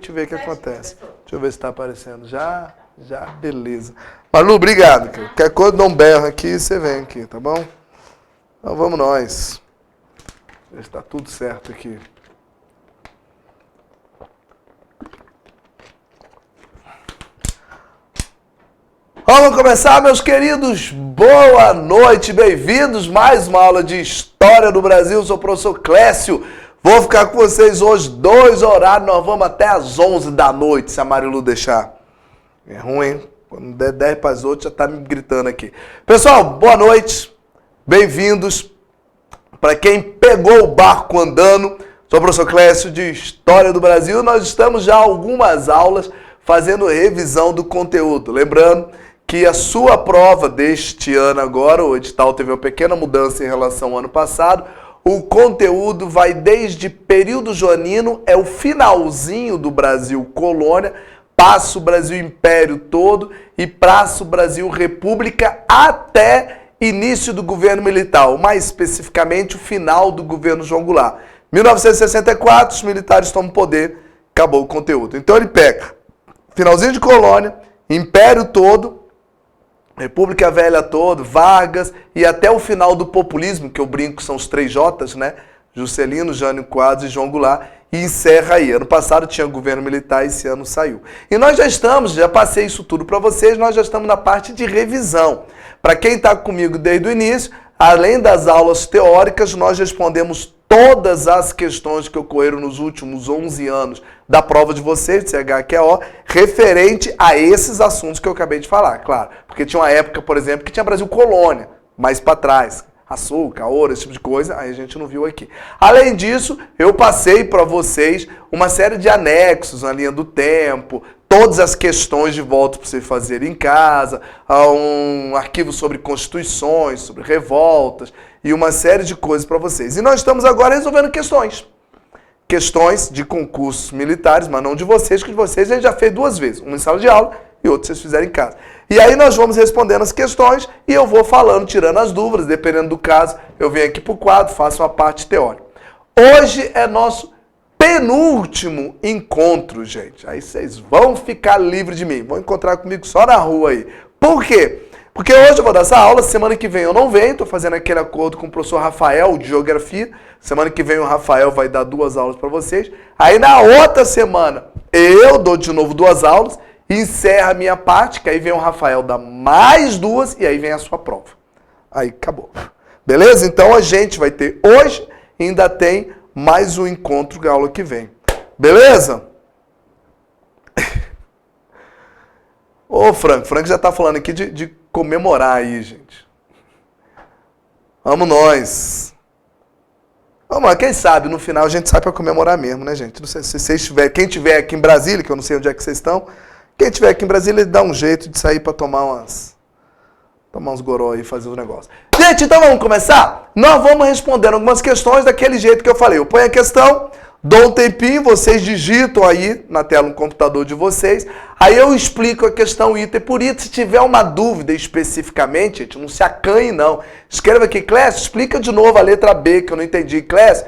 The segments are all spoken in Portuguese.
gente vê o que acontece. Deixa eu ver se está aparecendo. Já, beleza. Malu, obrigado. Qualquer coisa, dá um berro aqui, você vem aqui, tá bom? Então vamos nós. Ver se está tudo certo aqui. Vamos começar, meus queridos. Boa noite, bem-vindos. Mais uma aula de História do Brasil. Eu sou o professor Clécio. Vou ficar com vocês hoje 2 horários. Nós vamos até às 11 da noite, se a Marilu deixar. É ruim, hein? Quando der 10 para as 8, já está me gritando aqui. Pessoal, boa noite. Bem-vindos. Para quem pegou o barco andando, sou o professor Clécio de História do Brasil. Nós estamos já há algumas aulas fazendo revisão do conteúdo. Lembrando que a sua prova deste ano agora, o edital teve uma pequena mudança em relação ao ano passado, o conteúdo vai desde período joanino, é o finalzinho do Brasil colônia, passa o Brasil Império todo e passa o Brasil República até início do governo militar, ou mais especificamente o final do governo João Goulart. 1964, os militares tomam poder, acabou o conteúdo. Então ele pega finalzinho de colônia, Império todo, República Velha todo, Vargas e até o final do populismo, que eu brinco são os 3 J's, né? Juscelino, Jânio Quadros e João Goulart, e encerra aí. Ano passado tinha governo militar, esse ano saiu. E nós já passei isso tudo para vocês, nós já estamos na parte de revisão. Para quem está comigo desde o início, além das aulas teóricas, nós respondemos todas as questões que ocorreram nos últimos 11 anos da prova de vocês, de CHQO, referente a esses assuntos que eu acabei de falar, claro. Porque tinha uma época, por exemplo, que tinha Brasil colônia, mais para trás, açúcar, ouro, esse tipo de coisa, aí a gente não viu aqui. Além disso, eu passei para vocês uma série de anexos na linha do tempo, todas as questões de volta para você fazer em casa, um arquivo sobre constituições, sobre revoltas e uma série de coisas para vocês. E nós estamos agora resolvendo questões. Questões de concursos militares, mas não de vocês, que de vocês a gente já fez 2 vezes, uma em sala de aula e outra vocês fizeram em casa. E aí nós vamos respondendo as questões e eu vou falando, tirando as dúvidas, dependendo do caso, eu venho aqui para o quadro, faço uma parte teórica. Hoje é nosso penúltimo encontro, gente. Aí vocês vão ficar livres de mim, vão encontrar comigo só na rua aí. Por quê? Porque hoje eu vou dar essa aula, semana que vem eu não venho, estou fazendo aquele acordo com o professor Rafael de Geografia. Semana que vem o Rafael vai dar 2 aulas para vocês. Aí na outra semana eu dou de novo 2 aulas, encerra a minha parte, que aí vem o Rafael dar mais 2 e aí vem a sua prova. Aí acabou. Beleza? Então a gente vai ter hoje e ainda tem mais um encontro da aula que vem. Beleza? Ô Frank já está falando aqui de comemorar aí, gente. Vamos nós. Vamos lá, quem sabe no final a gente sai para comemorar mesmo, né, gente? Não sei se vocês tiverem, quem tiver aqui em Brasília, que eu não sei onde é que vocês estão, quem tiver aqui em Brasília, dá um jeito de sair para tomar uns goró aí e fazer os negócios. Gente, então vamos começar? Nós vamos respondendo algumas questões daquele jeito que eu falei. Eu ponho a questão, dou um tempinho, vocês digitam aí na tela no computador de vocês, aí eu explico a questão item por item. Se tiver uma dúvida especificamente, gente, não se acanhe não. Escreva aqui, Clécio, explica de novo a letra B que eu não entendi. Clécio,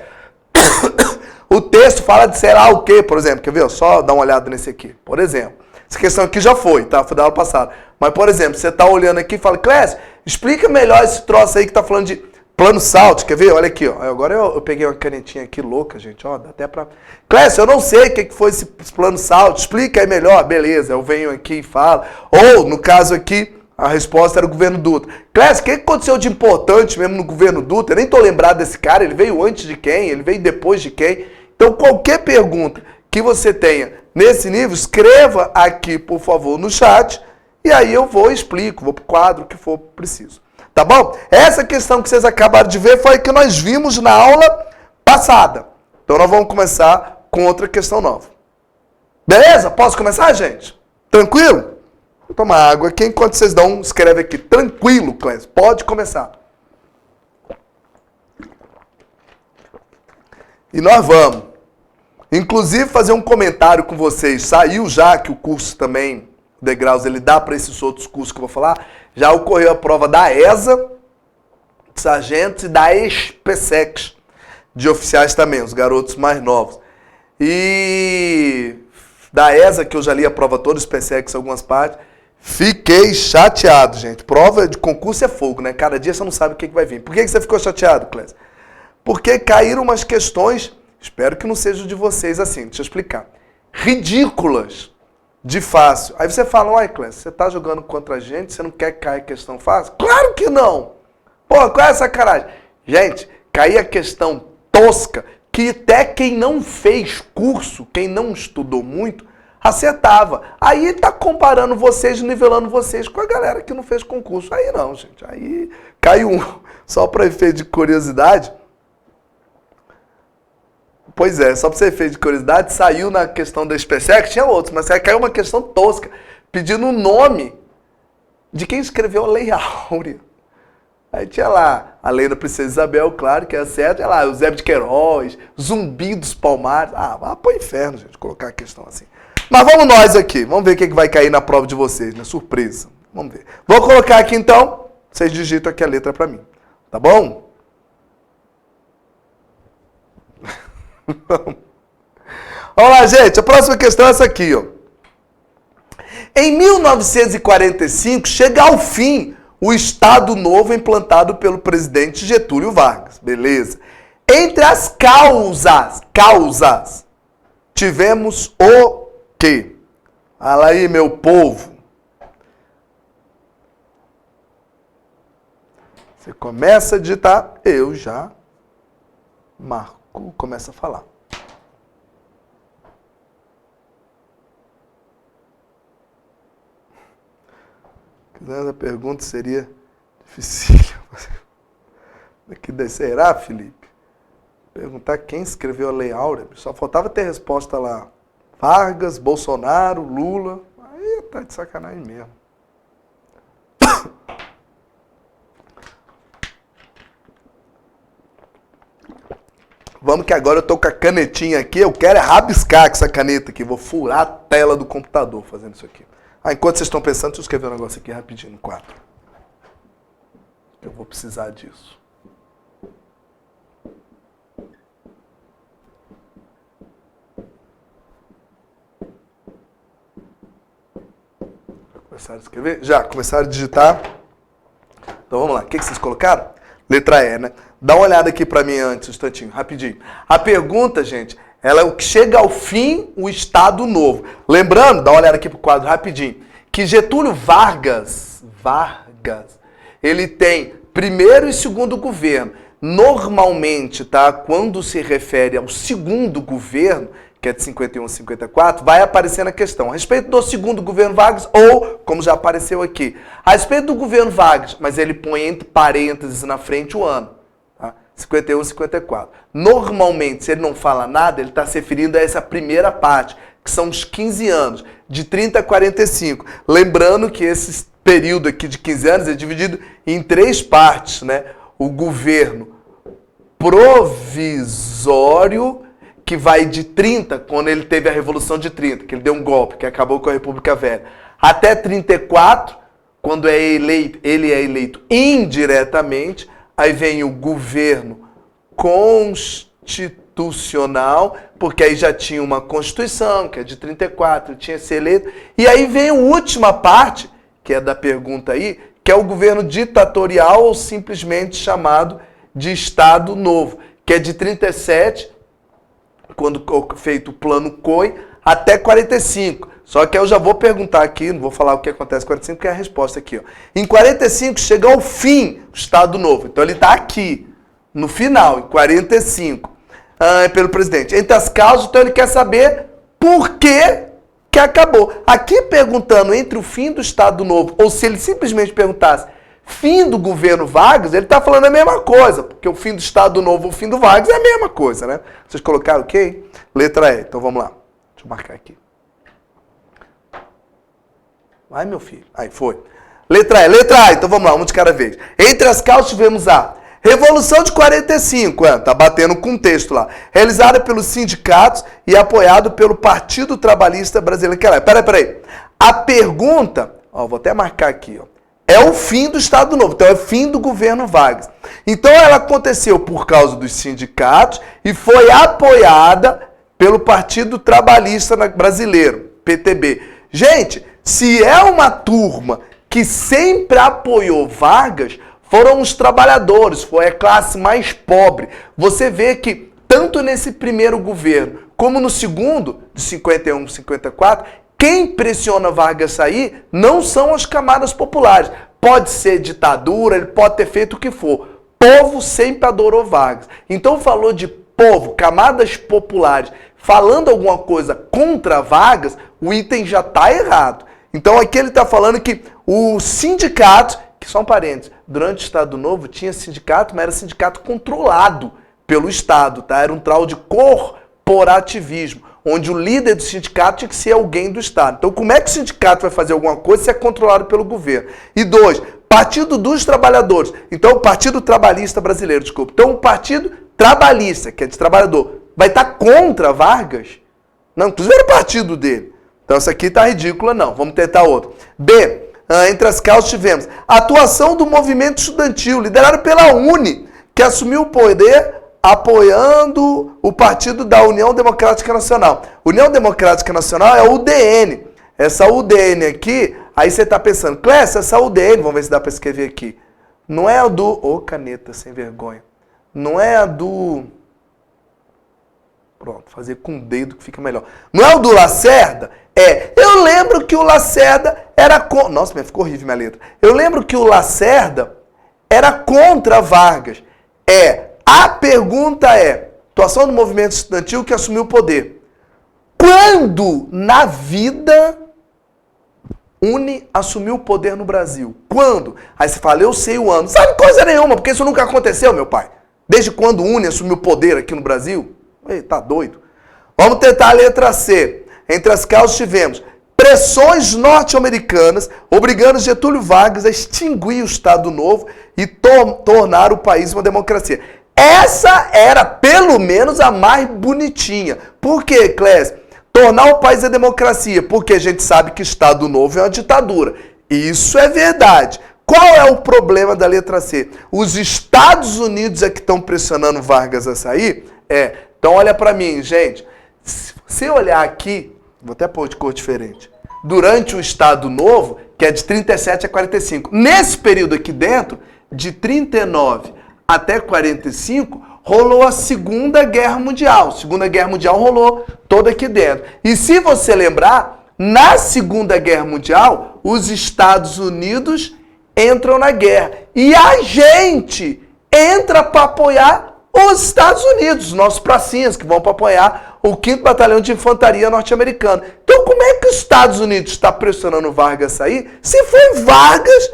o texto fala de sei lá o quê, por exemplo. Quer ver? Só dá uma olhada nesse aqui. Por exemplo, essa questão aqui já foi, tá? Foi da aula passada. Mas, por exemplo, você tá olhando aqui e fala, Clécio, explica melhor esse troço aí que tá falando de plano SALT. Quer ver? Olha aqui, ó. Agora eu peguei uma canetinha aqui louca, gente. Ó, dá até pra... Clécio, eu não sei o que foi esse plano SALT. Explica aí melhor. Beleza, eu venho aqui e falo. Ou, no caso aqui, a resposta era o governo Dutra. Clécio, o que aconteceu de importante mesmo no governo Dutra? Eu nem tô lembrado desse cara. Ele veio antes de quem? Ele veio depois de quem? Então, qualquer pergunta que você tenha nesse nível, escreva aqui, por favor, no chat. E aí eu vou e explico, vou pro quadro, o que for preciso. Tá bom? Essa questão que vocês acabaram de ver foi a que nós vimos na aula passada. Então nós vamos começar com outra questão nova. Beleza? Posso começar, gente? Tranquilo? Vou tomar água aqui enquanto vocês dão, escreve aqui. Tranquilo, Clécio. Pode começar. E nós vamos. Inclusive fazer um comentário com vocês. Saiu já que o curso também, degraus, ele dá para esses outros cursos que eu vou falar. Já ocorreu a prova da ESA, de sargentos, e da ESPSEC, de oficiais também, os garotos mais novos. E da ESA, que eu já li a prova toda, SpaceX, algumas partes. Fiquei chateado, gente. Prova de concurso é fogo, né? Cada dia você não sabe o que vai vir. Por que você ficou chateado, Clécio? Porque caíram umas questões, espero que não seja de vocês assim, deixa eu explicar. Ridículas, de fácil. Aí você fala, uai, Clécio, você tá jogando contra a gente, você não quer cair questão fácil? Claro que não! Pô, qual é a sacanagem? Gente, cair a questão tosca, que até quem não fez curso, quem não estudou muito, acertava. Aí tá comparando vocês, nivelando vocês com a galera que não fez concurso. Aí não, gente. Aí caiu um. Só para efeito de curiosidade. Pois é, só para efeito de curiosidade, saiu na questão da SpaceX, tinha outros, mas aí caiu uma questão tosca, pedindo o nome de quem escreveu a Lei Áurea. Aí tinha lá a Lei da Princesa Isabel, claro que é certo, tinha lá Eusébio de Queiroz, Zumbi dos Palmares. Vai pro inferno, gente, colocar a questão assim. Mas vamos nós aqui, vamos ver o que vai cair na prova de vocês, né? Surpresa. Vamos ver. Vou colocar aqui então, vocês digitam aqui a letra para mim, tá bom? Vamos lá, gente, a próxima questão é essa aqui, ó. Em 1945, chega ao fim o Estado Novo implantado pelo presidente Getúlio Vargas, beleza? Entre as causas, tivemos o quê? Fala aí, meu povo. Você começa a digitar, eu já marco, começa a falar. A pergunta seria difícil. Será, Felipe? Perguntar quem escreveu a Lei Áurea. Só faltava ter resposta lá. Vargas, Bolsonaro, Lula. Aí tá de sacanagem mesmo. Vamos que agora eu tô com a canetinha aqui. Eu quero é rabiscar com essa caneta aqui. Vou furar a tela do computador fazendo isso aqui. Enquanto vocês estão pensando, deixa eu escrever um negócio aqui rapidinho no quadro. Eu vou precisar disso. Começaram a escrever? Já, começaram a digitar. Então vamos lá. O que vocês colocaram? Letra E, né? Dá uma olhada aqui para mim antes, um instantinho, rapidinho. A pergunta, gente, ela é o que chega ao fim o Estado Novo. Lembrando, dá uma olhada aqui pro quadro rapidinho, que Getúlio Vargas, ele tem primeiro e segundo governo. Normalmente, tá, quando se refere ao segundo governo, que é de 51 a 54, vai aparecer na questão a respeito do segundo governo Vargas, ou, como já apareceu aqui, a respeito do governo Vargas, mas ele põe entre parênteses na frente o ano. 51 e 54. Normalmente, se ele não fala nada, ele está se referindo a essa primeira parte, que são os 15 anos, de 30 a 45. Lembrando que esse período aqui de 15 anos é dividido em 3 partes, né? O governo provisório, que vai de 30, quando ele teve a Revolução de 30, que ele deu um golpe, que acabou com a República Velha, até 34, quando ele é eleito indiretamente. Aí vem o governo constitucional, porque aí já tinha uma Constituição, que é de 34, tinha que ser eleito. E aí vem a última parte, que é da pergunta aí, que é o governo ditatorial, ou simplesmente chamado de Estado Novo, que é de 37, quando feito o plano COI, até 45. Só que eu já vou perguntar aqui, não vou falar o que acontece em 45, que é a resposta aqui. Ó. Em 45 chega ao fim o Estado Novo. Então ele está aqui, no final, em 45, pelo presidente. Entre as causas, então ele quer saber por que acabou. Aqui perguntando entre o fim do Estado Novo, ou se ele simplesmente perguntasse fim do governo Vargas, ele está falando a mesma coisa, porque o fim do Estado Novo e o fim do Vargas é a mesma coisa, né? Vocês colocaram ok? Letra E. Então vamos lá. Deixa eu marcar aqui. Vai, meu filho. Aí, foi. Letra E. Então vamos lá, um de cada vez. Entre as causas tivemos a Revolução de 45, tá batendo com o texto lá. Realizada pelos sindicatos e apoiado pelo Partido Trabalhista Brasileiro. Peraí. A pergunta, vou até marcar aqui, é o fim do Estado Novo. Então é o fim do governo Vargas. Então ela aconteceu por causa dos sindicatos e foi apoiada pelo Partido Trabalhista Brasileiro, PTB. Gente, se é uma turma que sempre apoiou Vargas, foram os trabalhadores, foi a classe mais pobre. Você vê que tanto nesse primeiro governo como no segundo, de 51 a 54, quem pressiona Vargas sair não são as camadas populares. Pode ser ditadura, ele pode ter feito o que for. Povo sempre adorou Vargas. Então falou de povo, camadas populares, falando alguma coisa contra Vargas, o item já está errado. Então aqui ele está falando que o sindicato, que só um parênteses, durante o Estado Novo tinha sindicato, mas era sindicato controlado pelo Estado, tá? Era um tal de corporativismo, onde o líder do sindicato tinha que ser alguém do Estado. Então como é que o sindicato vai fazer alguma coisa se é controlado pelo governo? E 2, Partido dos Trabalhadores. Então o Partido Trabalhista Brasileiro, desculpa. Então o Partido Trabalhista, que é de trabalhador, vai estar contra Vargas? Não, inclusive era o partido dele. Então essa aqui tá ridícula, não. Vamos tentar outra. B, entre as causas tivemos a atuação do movimento estudantil, liderado pela UNE, que assumiu o poder apoiando o partido da União Democrática Nacional. União Democrática Nacional é a UDN. Essa UDN aqui, aí você tá pensando, Clécio, essa UDN, vamos ver se dá para escrever aqui. Não é a do... Ô, caneta, sem vergonha. Não é a do... Pronto, fazer com o dedo que fica melhor. Não é o do Lacerda? É. Eu lembro que o Lacerda era... Nossa, ficou horrível minha letra. Eu lembro que o Lacerda era contra Vargas. A pergunta é, atuação do movimento estudantil que assumiu o poder. Quando na vida UNE assumiu o poder no Brasil? Quando? Aí você fala, eu sei o ano. Não sabe coisa nenhuma, porque isso nunca aconteceu, meu pai. Desde quando UNE assumiu o poder aqui no Brasil? Ei, tá doido. Vamos tentar a letra C. Entre as causas tivemos pressões norte-americanas obrigando Getúlio Vargas a extinguir o Estado Novo e tornar o país uma democracia. Essa era, pelo menos, a mais bonitinha. Por quê, Clécio? Tornar o país a democracia. Porque a gente sabe que Estado Novo é uma ditadura. Isso é verdade. Qual é o problema da letra C? Os Estados Unidos é que estão pressionando Vargas a sair? Então olha pra mim, gente. Se olhar aqui, vou até pôr de cor diferente. Durante o Estado Novo, que é de 37 a 45. Nesse período aqui dentro, de 39 até 45, rolou a Segunda Guerra Mundial. A Segunda Guerra Mundial rolou toda aqui dentro. E se você lembrar, na Segunda Guerra Mundial, os Estados Unidos entram na guerra. E a gente entra para apoiar os Estados Unidos, nossos pracinhas, que vão para apoiar o 5º Batalhão de Infantaria norte-americano. Então como é que os Estados Unidos está pressionando Vargas a sair, se foi Vargas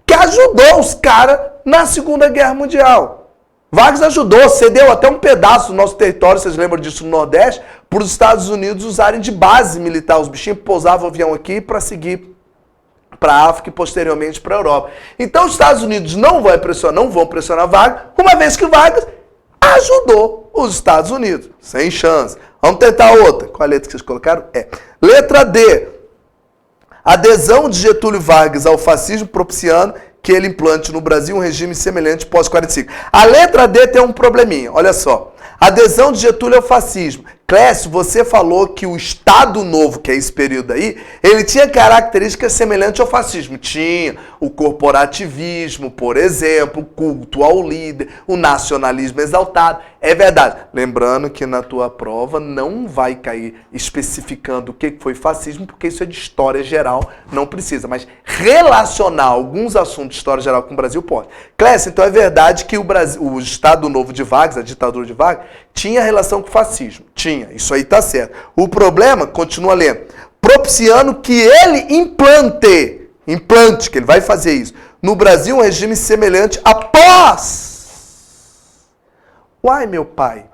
que ajudou os caras na Segunda Guerra Mundial? Vargas ajudou, cedeu até um pedaço do nosso território, vocês lembram disso, no Nordeste, para os Estados Unidos usarem de base militar. Os bichinhos pousavam o avião aqui para seguir para a África e posteriormente para a Europa. Então os Estados Unidos não vão pressionar Vargas, uma vez que Vargas ajudou os Estados Unidos. Sem chance. Vamos tentar outra. Qual a letra que vocês colocaram? Letra D. Adesão de Getúlio Vargas ao fascismo propiciando que ele implante no Brasil um regime semelhante pós-45. A letra D tem um probleminha, olha só. Adesão de Getúlio ao fascismo. Clécio, você falou que o Estado Novo, que é esse período aí, ele tinha características semelhantes ao fascismo. Tinha o corporativismo, por exemplo, o culto ao líder, o nacionalismo exaltado. É verdade. Lembrando que na tua prova não vai cair especificando o que foi fascismo, porque isso é de história geral, não precisa. Mas relacionar alguns assuntos de história geral com o Brasil pode. Clécio, então é verdade que o Estado Novo de Vargas, a ditadura de Vargas, tinha relação com o fascismo. Tinha, isso aí tá certo. O problema, continua lendo, propiciando que ele implante, que ele vai fazer isso, no Brasil um regime semelhante após. Uai, meu pai.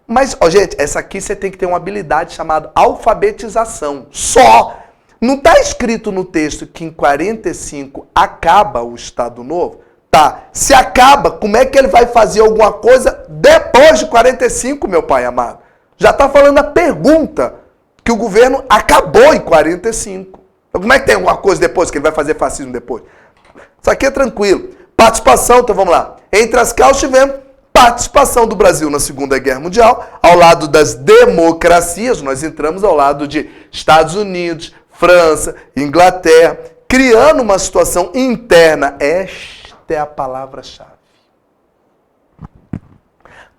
Mas, ó, gente, essa aqui você tem que ter uma habilidade chamada alfabetização. Só. Não tá escrito no texto que em 45 acaba o Estado Novo? Tá. Se acaba, como é que ele vai fazer alguma coisa depois de 45, meu pai amado? Já está falando a pergunta que o governo acabou em 45. Então, como é que tem alguma coisa depois, que ele vai fazer fascismo depois? Isso aqui é tranquilo. Participação, então vamos lá. Entre as causas tivemos participação do Brasil na Segunda Guerra Mundial, ao lado das democracias, nós entramos ao lado de Estados Unidos, França, Inglaterra, criando uma situação interna. Esta é a palavra-chave.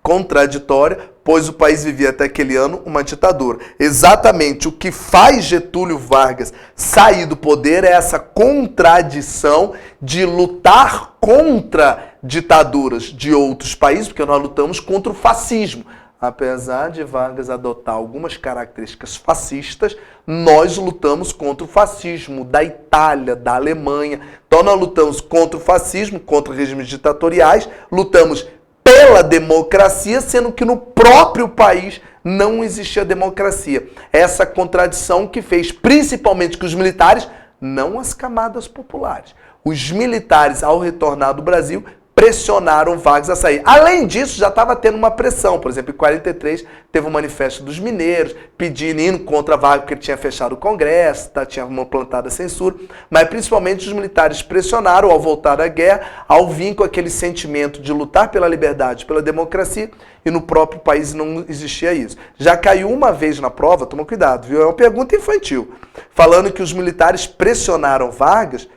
Contraditória, pois o país vivia até aquele ano uma ditadura. Exatamente o que faz Getúlio Vargas sair do poder é essa contradição de lutar contra ditaduras de outros países, porque nós lutamos contra o fascismo. Apesar de Vargas adotar algumas características fascistas, nós lutamos contra o fascismo da Itália, da Alemanha. Então nós lutamos contra o fascismo, contra regimes ditatoriais, lutamos pela democracia, sendo que no próprio país não existia democracia. Essa contradição que fez principalmente que os militares, não as camadas populares, os militares, ao retornar do Brasil, pressionaram Vargas a sair. Além disso, já estava tendo uma pressão. Por exemplo, em 43, teve um manifesto dos mineiros, pedindo, indo contra Vargas, porque ele tinha fechado o Congresso, tinha uma plantada censura. Mas, principalmente, os militares pressionaram, ao voltar da guerra, ao vir com aquele sentimento de lutar pela liberdade, pela democracia, e no próprio país não existia isso. Já caiu uma vez na prova, toma cuidado, viu? É uma pergunta infantil. Falando que os militares pressionaram Vargas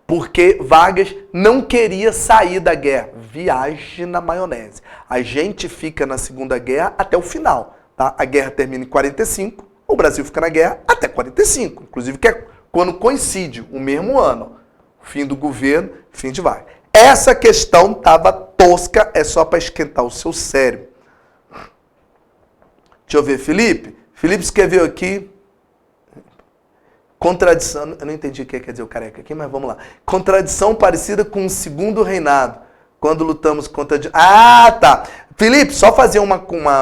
porque Vargas não queria sair da guerra. Viagem na maionese. A gente fica na Segunda Guerra até o final. Tá? A guerra termina em 45, o Brasil fica na guerra até 45. Inclusive, que é quando coincide o mesmo ano. Fim do governo, fim de Vargas. Essa questão estava tosca, é só para esquentar o seu cérebro. Deixa eu ver, Felipe. Felipe escreveu aqui... Contradição, eu não entendi o que quer dizer o careca aqui, mas vamos lá. Contradição parecida com o segundo reinado, quando lutamos contra... Ah, tá. Felipe, só fazer uma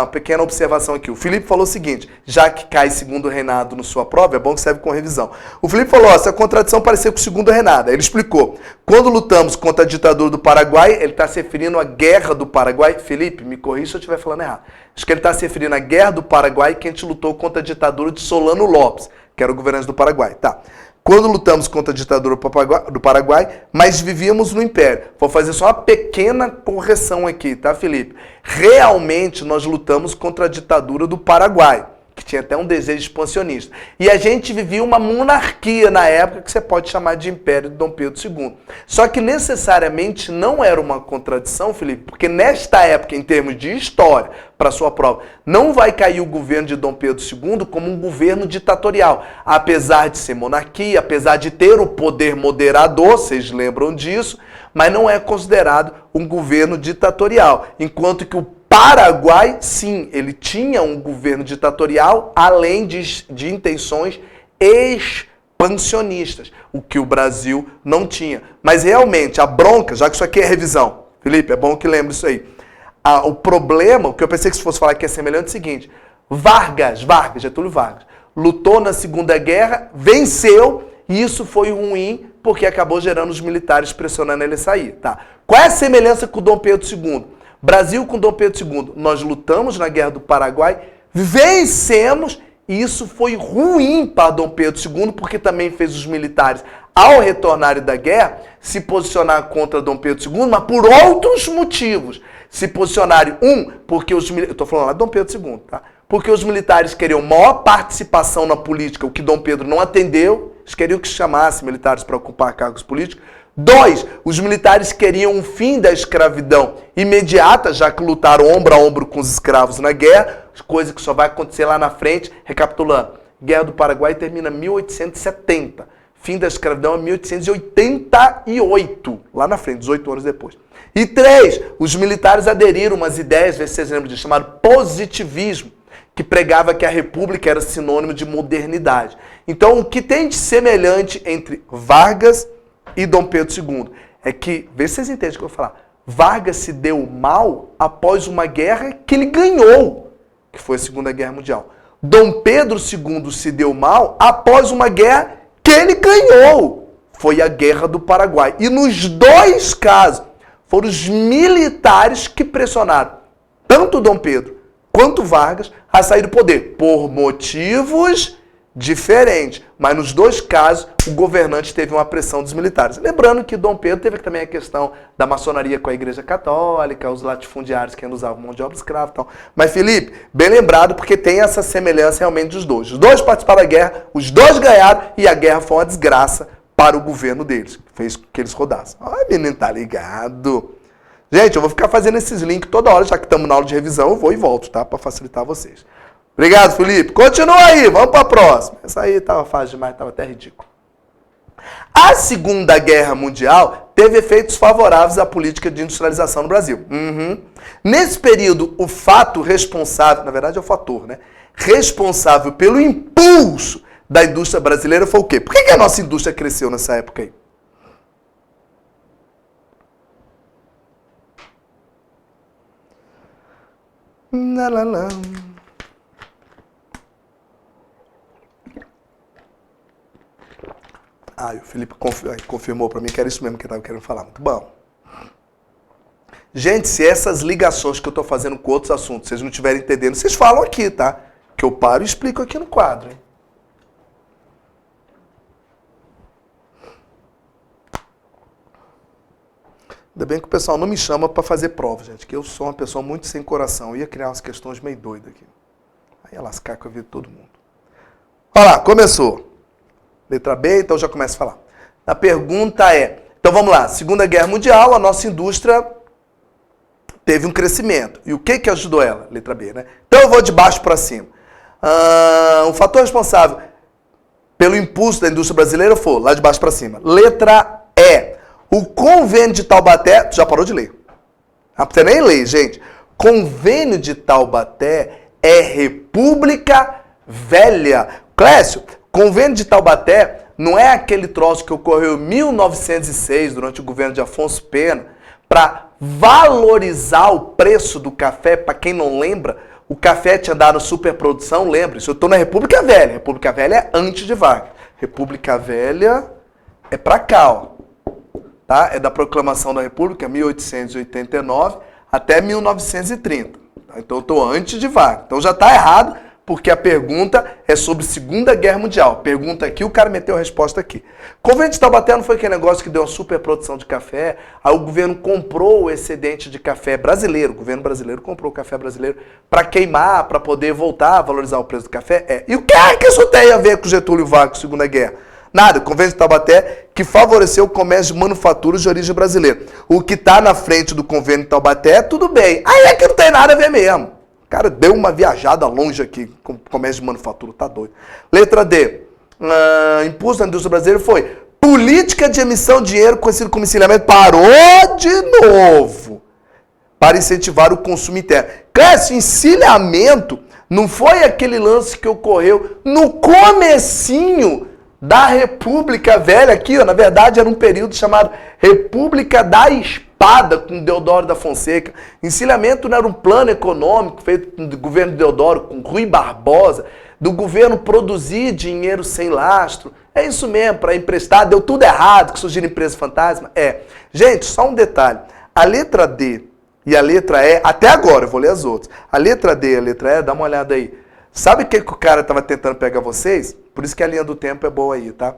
pequena observação aqui. O Felipe falou o seguinte, já que cai segundo reinado na sua prova, é bom que serve com revisão. O Felipe falou, essa contradição parecia com o segundo reinado. Aí ele explicou, quando lutamos contra a ditadura do Paraguai, ele está se referindo à Guerra do Paraguai. Felipe, me corrija se eu estiver falando errado. Acho que ele está se referindo à Guerra do Paraguai, que a gente lutou contra a ditadura de Solano Lopes, que era o governante do Paraguai. Tá. Quando lutamos contra a ditadura do Paraguai, mas vivíamos no Império. Vou fazer só uma pequena correção aqui, tá, Felipe? Realmente nós lutamos contra a ditadura do Paraguai, que tinha até um desejo expansionista. E a gente vivia uma monarquia na época que você pode chamar de Império de Dom Pedro II. Só que necessariamente não era uma contradição, Felipe, porque nesta época, em termos de história, para sua prova, não vai cair o governo de Dom Pedro II como um governo ditatorial. Apesar de ser monarquia, apesar de ter o poder moderador, vocês lembram disso, mas não é considerado um governo ditatorial. Enquanto que o Paraguai, sim, ele tinha um governo ditatorial, além de intenções expansionistas, o que o Brasil não tinha. Mas realmente, a bronca, já que isso aqui é revisão, Felipe, é bom que lembre isso aí. O problema, o que eu pensei que se fosse falar que é semelhante, é o seguinte, Getúlio Vargas, lutou na Segunda Guerra, venceu, e isso foi ruim, porque acabou gerando os militares pressionando ele a sair. Tá? Qual é a semelhança com o Dom Pedro II? Brasil com Dom Pedro II, nós lutamos na Guerra do Paraguai, vencemos, e isso foi ruim para Dom Pedro II, porque também fez os militares, ao retornarem da guerra, se posicionar contra Dom Pedro II, mas por outros motivos. Se posicionarem, porque os militares, eu estou falando lá de Dom Pedro II, tá? Porque os militares queriam maior participação na política, o que Dom Pedro não atendeu, eles queriam que chamasse militares para ocupar cargos políticos. 2, os militares queriam um fim da escravidão imediata, já que lutaram ombro a ombro com os escravos na guerra, coisa que só vai acontecer lá na frente. Recapitulando, Guerra do Paraguai termina em 1870, fim da escravidão é 1888, lá na frente, 18 anos depois. E 3, os militares aderiram umas ideias, vê se vocês lembram disso, chamado positivismo, que pregava que a república era sinônimo de modernidade. Então, o que tem de semelhante entre Vargas e Dom Pedro II é que, vê se vocês entendem o que eu vou falar, Vargas se deu mal após uma guerra que ele ganhou, que foi a Segunda Guerra Mundial. Dom Pedro II se deu mal após uma guerra que ele ganhou, foi a Guerra do Paraguai. E nos dois casos, foram os militares que pressionaram tanto Dom Pedro quanto Vargas a sair do poder, por motivos diferente. Mas nos dois casos, o governante teve uma pressão dos militares. Lembrando que Dom Pedro teve também a questão da maçonaria com a Igreja Católica, os latifundiários que ainda usavam mão de obra escrava e tal. Mas, Felipe, bem lembrado, porque tem essa semelhança realmente dos dois. Os dois participaram da guerra, os dois ganharam e a guerra foi uma desgraça para o governo deles. Fez com que eles rodassem. Ai, menino, tá ligado? Gente, eu vou ficar fazendo esses links toda hora, já que estamos na aula de revisão, eu vou e volto, tá? Para facilitar vocês. Obrigado, Felipe. Continua aí, vamos para a próxima. Essa aí estava fácil demais, estava até ridículo. A Segunda Guerra Mundial teve efeitos favoráveis à política de industrialização no Brasil. Nesse período, o fato responsável, na verdade é o fator, né? Responsável pelo impulso da indústria brasileira foi o quê? Por que a nossa indústria cresceu nessa época aí? O Felipe confirmou para mim que era isso mesmo que eu estava querendo falar. Muito bom. Gente, se essas ligações que eu estou fazendo com outros assuntos, vocês não estiverem entendendo, vocês falam aqui, tá? Que eu paro e explico aqui no quadro, hein? Ainda bem que o pessoal não me chama para fazer prova, gente, que eu sou uma pessoa muito sem coração. Eu ia criar umas questões meio doidas aqui. Aí ia lascar com a vida de todo mundo. Olha lá, começou. Letra B, então já começa a falar. A pergunta é, então vamos lá, Segunda Guerra Mundial, a nossa indústria teve um crescimento. E o que ajudou ela? Letra B, né? Então eu vou de baixo para cima. O fator responsável pelo impulso da indústria brasileira foi, lá de baixo para cima. Letra E. O Convênio de Taubaté, tu já parou de ler. Não precisa nem ler, gente. Convênio de Taubaté é República Velha. Clécio, Convênio de Taubaté não é aquele troço que ocorreu em 1906, durante o governo de Afonso Pena, para valorizar o preço do café. Para quem não lembra, o café tinha dado superprodução, lembra? Isso eu estou na República Velha. República Velha é antes de Vargas. República Velha é para cá, ó. Tá? É da proclamação da República, 1889 até 1930. Então eu estou antes de Vargas. Então já está errado, porque a pergunta é sobre Segunda Guerra Mundial. Pergunta aqui, o cara meteu a resposta aqui. Convênio de Taubaté não foi aquele negócio que deu uma superprodução de café, aí o governo comprou o excedente de café brasileiro, o governo brasileiro comprou o café brasileiro para queimar, para poder voltar a valorizar o preço do café? E o que é que isso tem a ver com Getúlio Vargas, Segunda Guerra? Nada, o Convênio de Taubaté que favoreceu o comércio de manufaturas de origem brasileira. O que está na frente do Convênio de Taubaté, tudo bem. Aí é que não tem nada a ver mesmo. O cara deu uma viajada longe aqui com o comércio de manufatura, tá doido. Letra D. Impulso da indústria brasileira foi política de emissão de dinheiro, conhecido como encilhamento, parou de novo para incentivar o consumo interno. Esse encilhamento não foi aquele lance que ocorreu no comecinho da República Velha, aqui, ó, na verdade era um período chamado República da Espada, com Deodoro da Fonseca. Encilhamento não era um plano econômico feito do governo Deodoro, com Rui Barbosa, do governo produzir dinheiro sem lastro. É isso mesmo, para emprestar, deu tudo errado, que surgiram empresas fantasma. Gente, só um detalhe, a letra D e a letra E, até agora, eu vou ler as outras, a letra D e a letra E, dá uma olhada aí. Sabe o que o cara estava tentando pegar vocês? Por isso que a linha do tempo é boa aí, tá?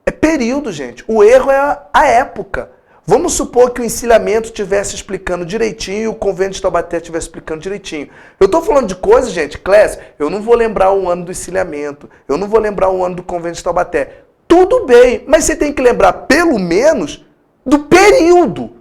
É período, gente. O erro é a época. Vamos supor que o encilhamento estivesse explicando direitinho e o Convênio de Taubaté estivesse explicando direitinho. Eu estou falando de coisas, gente, Clécio, eu não vou lembrar o ano do encilhamento, eu não vou lembrar o ano do Convênio de Taubaté. Tudo bem, mas você tem que lembrar, pelo menos, do período.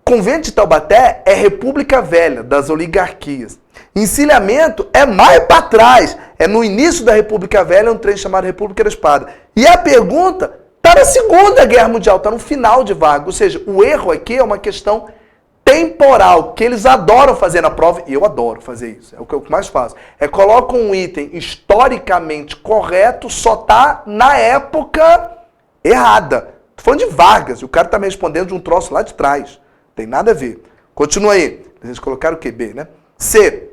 Convênio de Taubaté é República Velha, das oligarquias. Encilhamento é mais para trás. É no início da República Velha, um trem chamado República da Espada. E a pergunta está na Segunda Guerra Mundial, está no final de Vargas. Ou seja, o erro aqui é uma questão temporal, que eles adoram fazer na prova, e eu adoro fazer isso, é o que eu mais faço. Colocam um item historicamente correto, só tá na época errada. Tô falando de Vargas, e o cara tá me respondendo de um troço lá de trás. Tem nada a ver. Continua aí. Eles colocaram o que? B, né? C.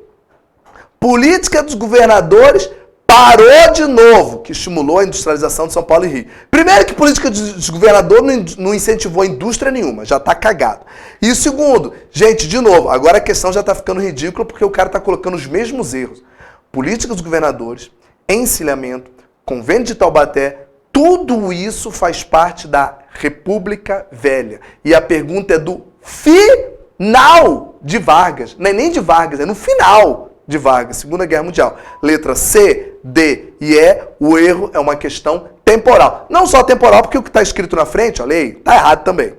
Política dos governadores parou de novo, que estimulou a industrialização de São Paulo e Rio. Primeiro que política dos governadores não incentivou indústria nenhuma, já está cagado. E o segundo, gente, de novo, agora a questão já está ficando ridícula porque o cara está colocando os mesmos erros. Política dos governadores Encilhamento, Convento de Taubaté, tudo isso faz parte da República Velha. E a pergunta é do final de Vargas. Não é nem de Vargas, é no final de Vargas, Segunda Guerra Mundial. Letra C, D e E, o erro é uma questão temporal. Não só temporal, porque o que está escrito na frente, olha aí, está errado também.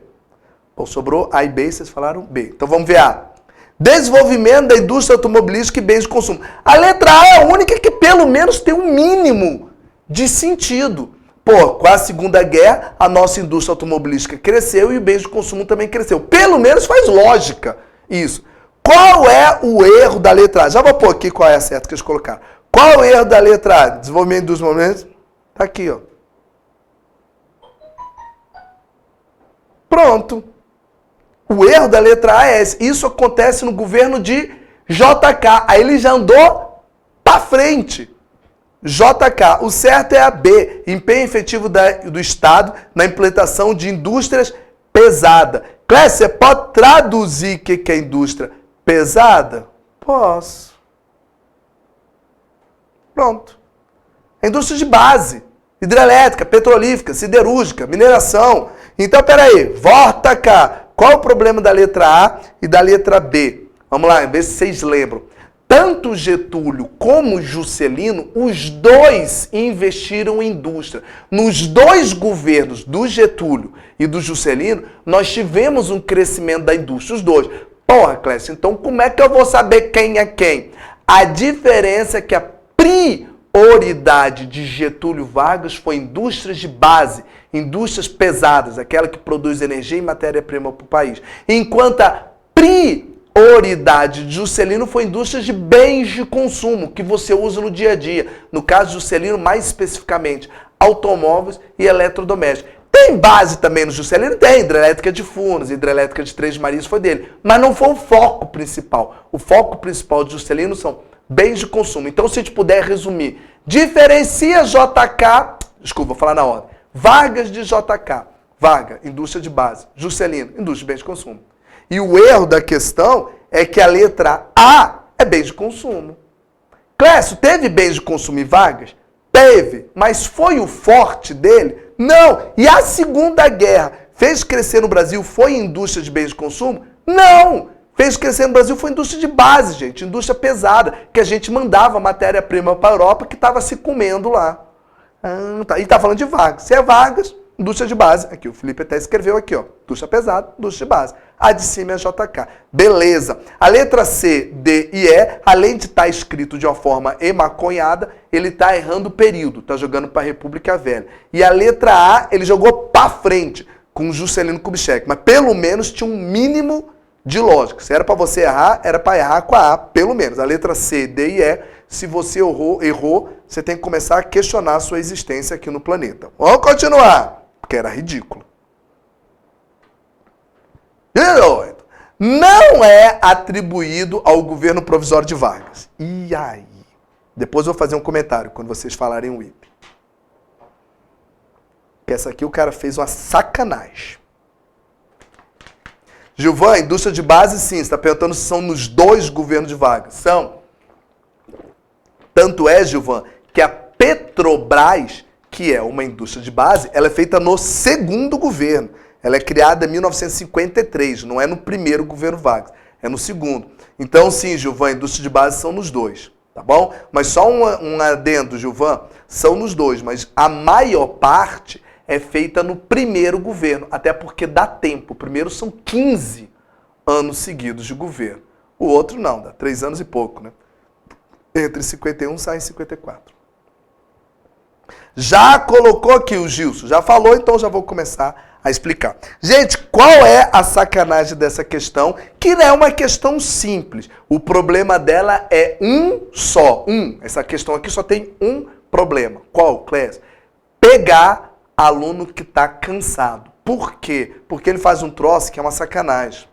Bom, sobrou A e B, vocês falaram B. Então vamos ver A. Desenvolvimento da indústria automobilística e bens de consumo. A letra A é a única que pelo menos tem um mínimo de sentido. Pô, com a Segunda Guerra, a nossa indústria automobilística cresceu e o bens de consumo também cresceu. Pelo menos faz lógica isso. Qual é o erro da letra A? Já vou pôr aqui qual é a certa que eles colocaram. Qual é o erro da letra A? Desenvolvimento dos momentos. Tá aqui, ó. Pronto. O erro da letra A é esse. Isso acontece no governo de JK. Aí ele já andou pra frente. JK. O certo é a B. Empenho efetivo do Estado na implantação de indústrias pesadas. Clécio, você pode traduzir o que é indústria pesada? Posso. Pronto. É indústria de base. Hidrelétrica, petrolífera, siderúrgica, mineração. Então, peraí. Volta cá. Qual o problema da letra A e da letra B? Vamos lá, ver se vocês lembram. Tanto Getúlio como Juscelino, os dois investiram em indústria. Nos dois governos, do Getúlio e do Juscelino, nós tivemos um crescimento da indústria, os dois. Porra, Clécio, então como é que eu vou saber quem é quem? A diferença é que a prioridade de Getúlio Vargas foi indústrias de base, indústrias pesadas, aquela que produz energia e matéria-prima para o país. Enquanto a prioridade de Juscelino foi indústrias de bens de consumo, que você usa no dia a dia. No caso de Juscelino, mais especificamente, automóveis e eletrodomésticos. Tem base também no Juscelino? Tem. Hidrelétrica de Furnas, hidrelétrica de Três Marias foi dele. Mas não foi o foco principal. O foco principal de Juscelino são bens de consumo. Então, se a gente puder resumir, diferencia JK, desculpa, vou falar na ordem. Vargas de JK. Vargas, indústria de base. Juscelino, indústria de bens de consumo. E o erro da questão é que a letra A é bens de consumo. Clécio, teve bens de consumo em Vargas? Teve. Mas foi o forte dele? Não. E a Segunda Guerra fez crescer no Brasil, foi indústria de bens de consumo? Não. Fez crescer no Brasil, foi indústria de base, gente. Indústria pesada, que a gente mandava matéria-prima para a Europa que estava se comendo lá. Tá. E está falando de Vargas. Se é Vargas, indústria de base. Aqui, o Felipe até escreveu aqui, ó. Indústria pesada, indústria de base. A de cima é JK. Beleza. A letra C, D e E, além de estar escrito de uma forma emaconhada, ele está errando o período. Está jogando para a República Velha. E a letra A, ele jogou para frente, com o Juscelino Kubitschek. Mas pelo menos tinha um mínimo de lógica. Se era para você errar, era para errar com a A, pelo menos. A letra C, D e E, se você errou, você tem que começar a questionar a sua existência aqui no planeta. Vamos continuar, porque era ridículo. Não é atribuído ao governo provisório de Vargas. E aí? Depois eu vou fazer um comentário quando vocês falarem o IP. Porque essa aqui o cara fez uma sacanagem. Gilvan, indústria de base, sim. Você está perguntando se são nos dois governos de Vargas. São. Tanto é, Gilvan, que a Petrobras, que é uma indústria de base, ela é feita no segundo governo. Ela é criada em 1953, não é no primeiro governo Vargas, é no segundo. Então, sim, Gilvan, indústria de base são nos dois, tá bom? Mas só um adendo, Gilvan, são nos dois, mas a maior parte é feita no primeiro governo, até porque dá tempo. O primeiro são 15 anos seguidos de governo. O outro não, dá 3 anos e pouco, né? Entre 51 sai em 54. Já colocou aqui o Gilson, já falou, então já vou começar a explicar. Gente, qual é a sacanagem dessa questão? Que não é uma questão simples. O problema dela é um só. Essa questão aqui só tem um problema. Qual, Clécio? Pegar aluno que está cansado. Por quê? Porque ele faz um troço que é uma sacanagem.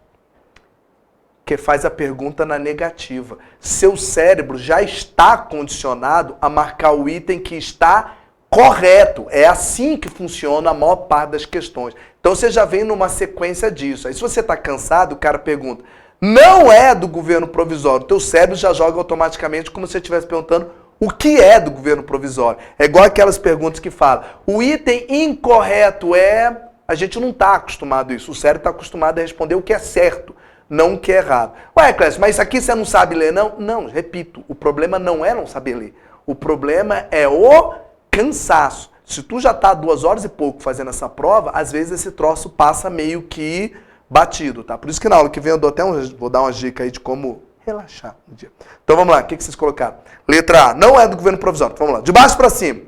Que faz a pergunta na negativa. Seu cérebro já está condicionado a marcar o item que está correto. É assim que funciona a maior parte das questões. Então você já vem numa sequência disso. Aí se você está cansado, o cara pergunta, não é do governo provisório. O teu cérebro já joga automaticamente como se você estivesse perguntando o que é do governo provisório. É igual aquelas perguntas que falam, o item incorreto é... A gente não está acostumado a isso. O cérebro está acostumado a responder o que é certo, não o que é errado. Ué, Clécio, mas isso aqui você não sabe ler, não? Não, repito, o problema não é não saber ler. O problema é o cansaço. Se tu já está 2 horas e pouco fazendo essa prova, às vezes esse troço passa meio que batido, tá? Por isso que na aula que vem eu dou até vou dar uma dica aí de como relaxar no dia. Então vamos lá, o que vocês colocaram? Letra A, não é do governo provisório. Vamos lá, de baixo para cima.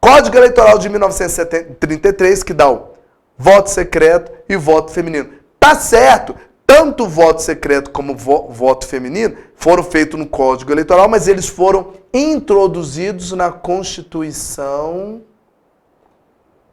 Código Eleitoral de 1933, que dá o voto secreto e voto feminino. Tá certo, tanto o voto secreto como o voto feminino foram feitos no Código Eleitoral, mas eles foram introduzidos na Constituição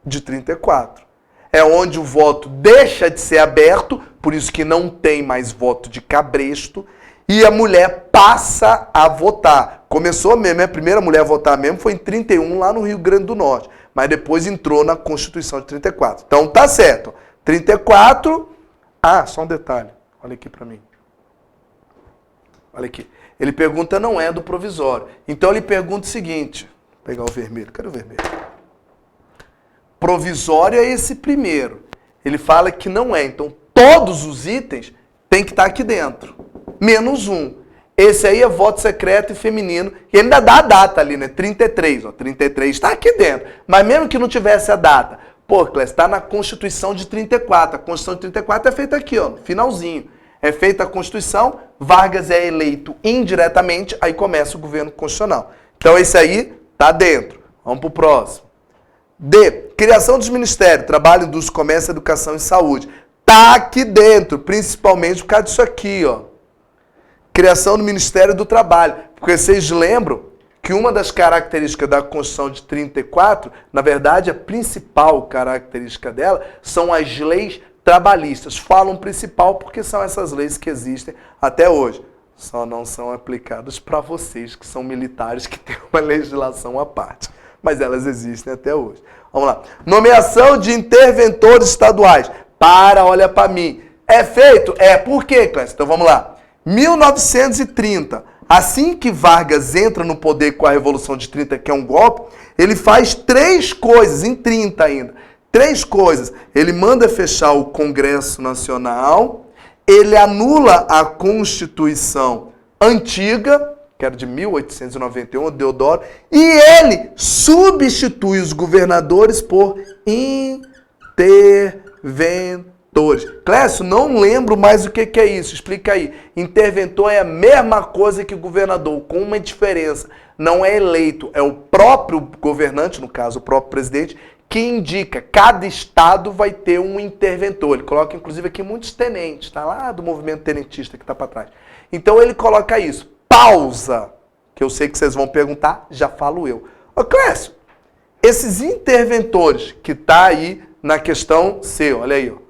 de 34. É onde o voto deixa de ser aberto, por isso que não tem mais voto de cabresto, e a mulher passa a votar. Começou mesmo, a primeira mulher a votar mesmo foi em 31, lá no Rio Grande do Norte, mas depois entrou na Constituição de 34. Então tá certo. 34... Ah, só um detalhe. Olha aqui para mim. Olha aqui. Ele pergunta, não é do provisório. Então ele pergunta o seguinte. Vou pegar o vermelho. Cadê o vermelho? Provisório é esse primeiro. Ele fala que não é. Então todos os itens têm que estar aqui dentro. Menos um. Esse aí é voto secreto e feminino. E ainda dá a data ali, né? 33. Ó, 33 está aqui dentro. Mas mesmo que não tivesse a data. Pô, Clécio, está na Constituição de 34. A Constituição de 34 é feita aqui, ó, no finalzinho. É feita a Constituição, Vargas é eleito indiretamente, aí começa o governo constitucional. Então esse aí tá dentro. Vamos pro próximo. D. Criação dos ministérios, Trabalho, Indústria, Comércio, Educação e Saúde. Tá aqui dentro, principalmente por causa disso aqui, ó. Criação do Ministério do Trabalho. Porque vocês lembram que uma das características da Constituição de 34, na verdade, a principal característica dela são as leis trabalhistas. Falam principal porque são essas leis que existem até hoje. Só não são aplicadas para vocês que são militares, que têm uma legislação à parte. Mas elas existem até hoje. Vamos lá. Nomeação de interventores estaduais. Olha para mim. É feito? É. Por quê, Clécio? Então vamos lá. 1930. Assim que Vargas entra no poder com a Revolução de 30, que é um golpe, ele faz 3 coisas, em 30 ainda. 3 coisas. Ele manda fechar o Congresso Nacional, ele anula a Constituição antiga, que era de 1891, Deodoro, e ele substitui os governadores por interventores. Clécio, não lembro mais o que é isso. Explica aí. Interventor é a mesma coisa que governador, com uma diferença. Não é eleito, é o próprio governante, no caso, o próprio presidente, que indica. Cada estado vai ter um interventor. Ele coloca, inclusive, aqui muitos tenentes, tá lá do movimento tenentista que está para trás. Então ele coloca isso. Pausa, que eu sei que vocês vão perguntar, já falo eu. Ô Clécio, esses interventores que tá aí na questão C, olha aí, ó.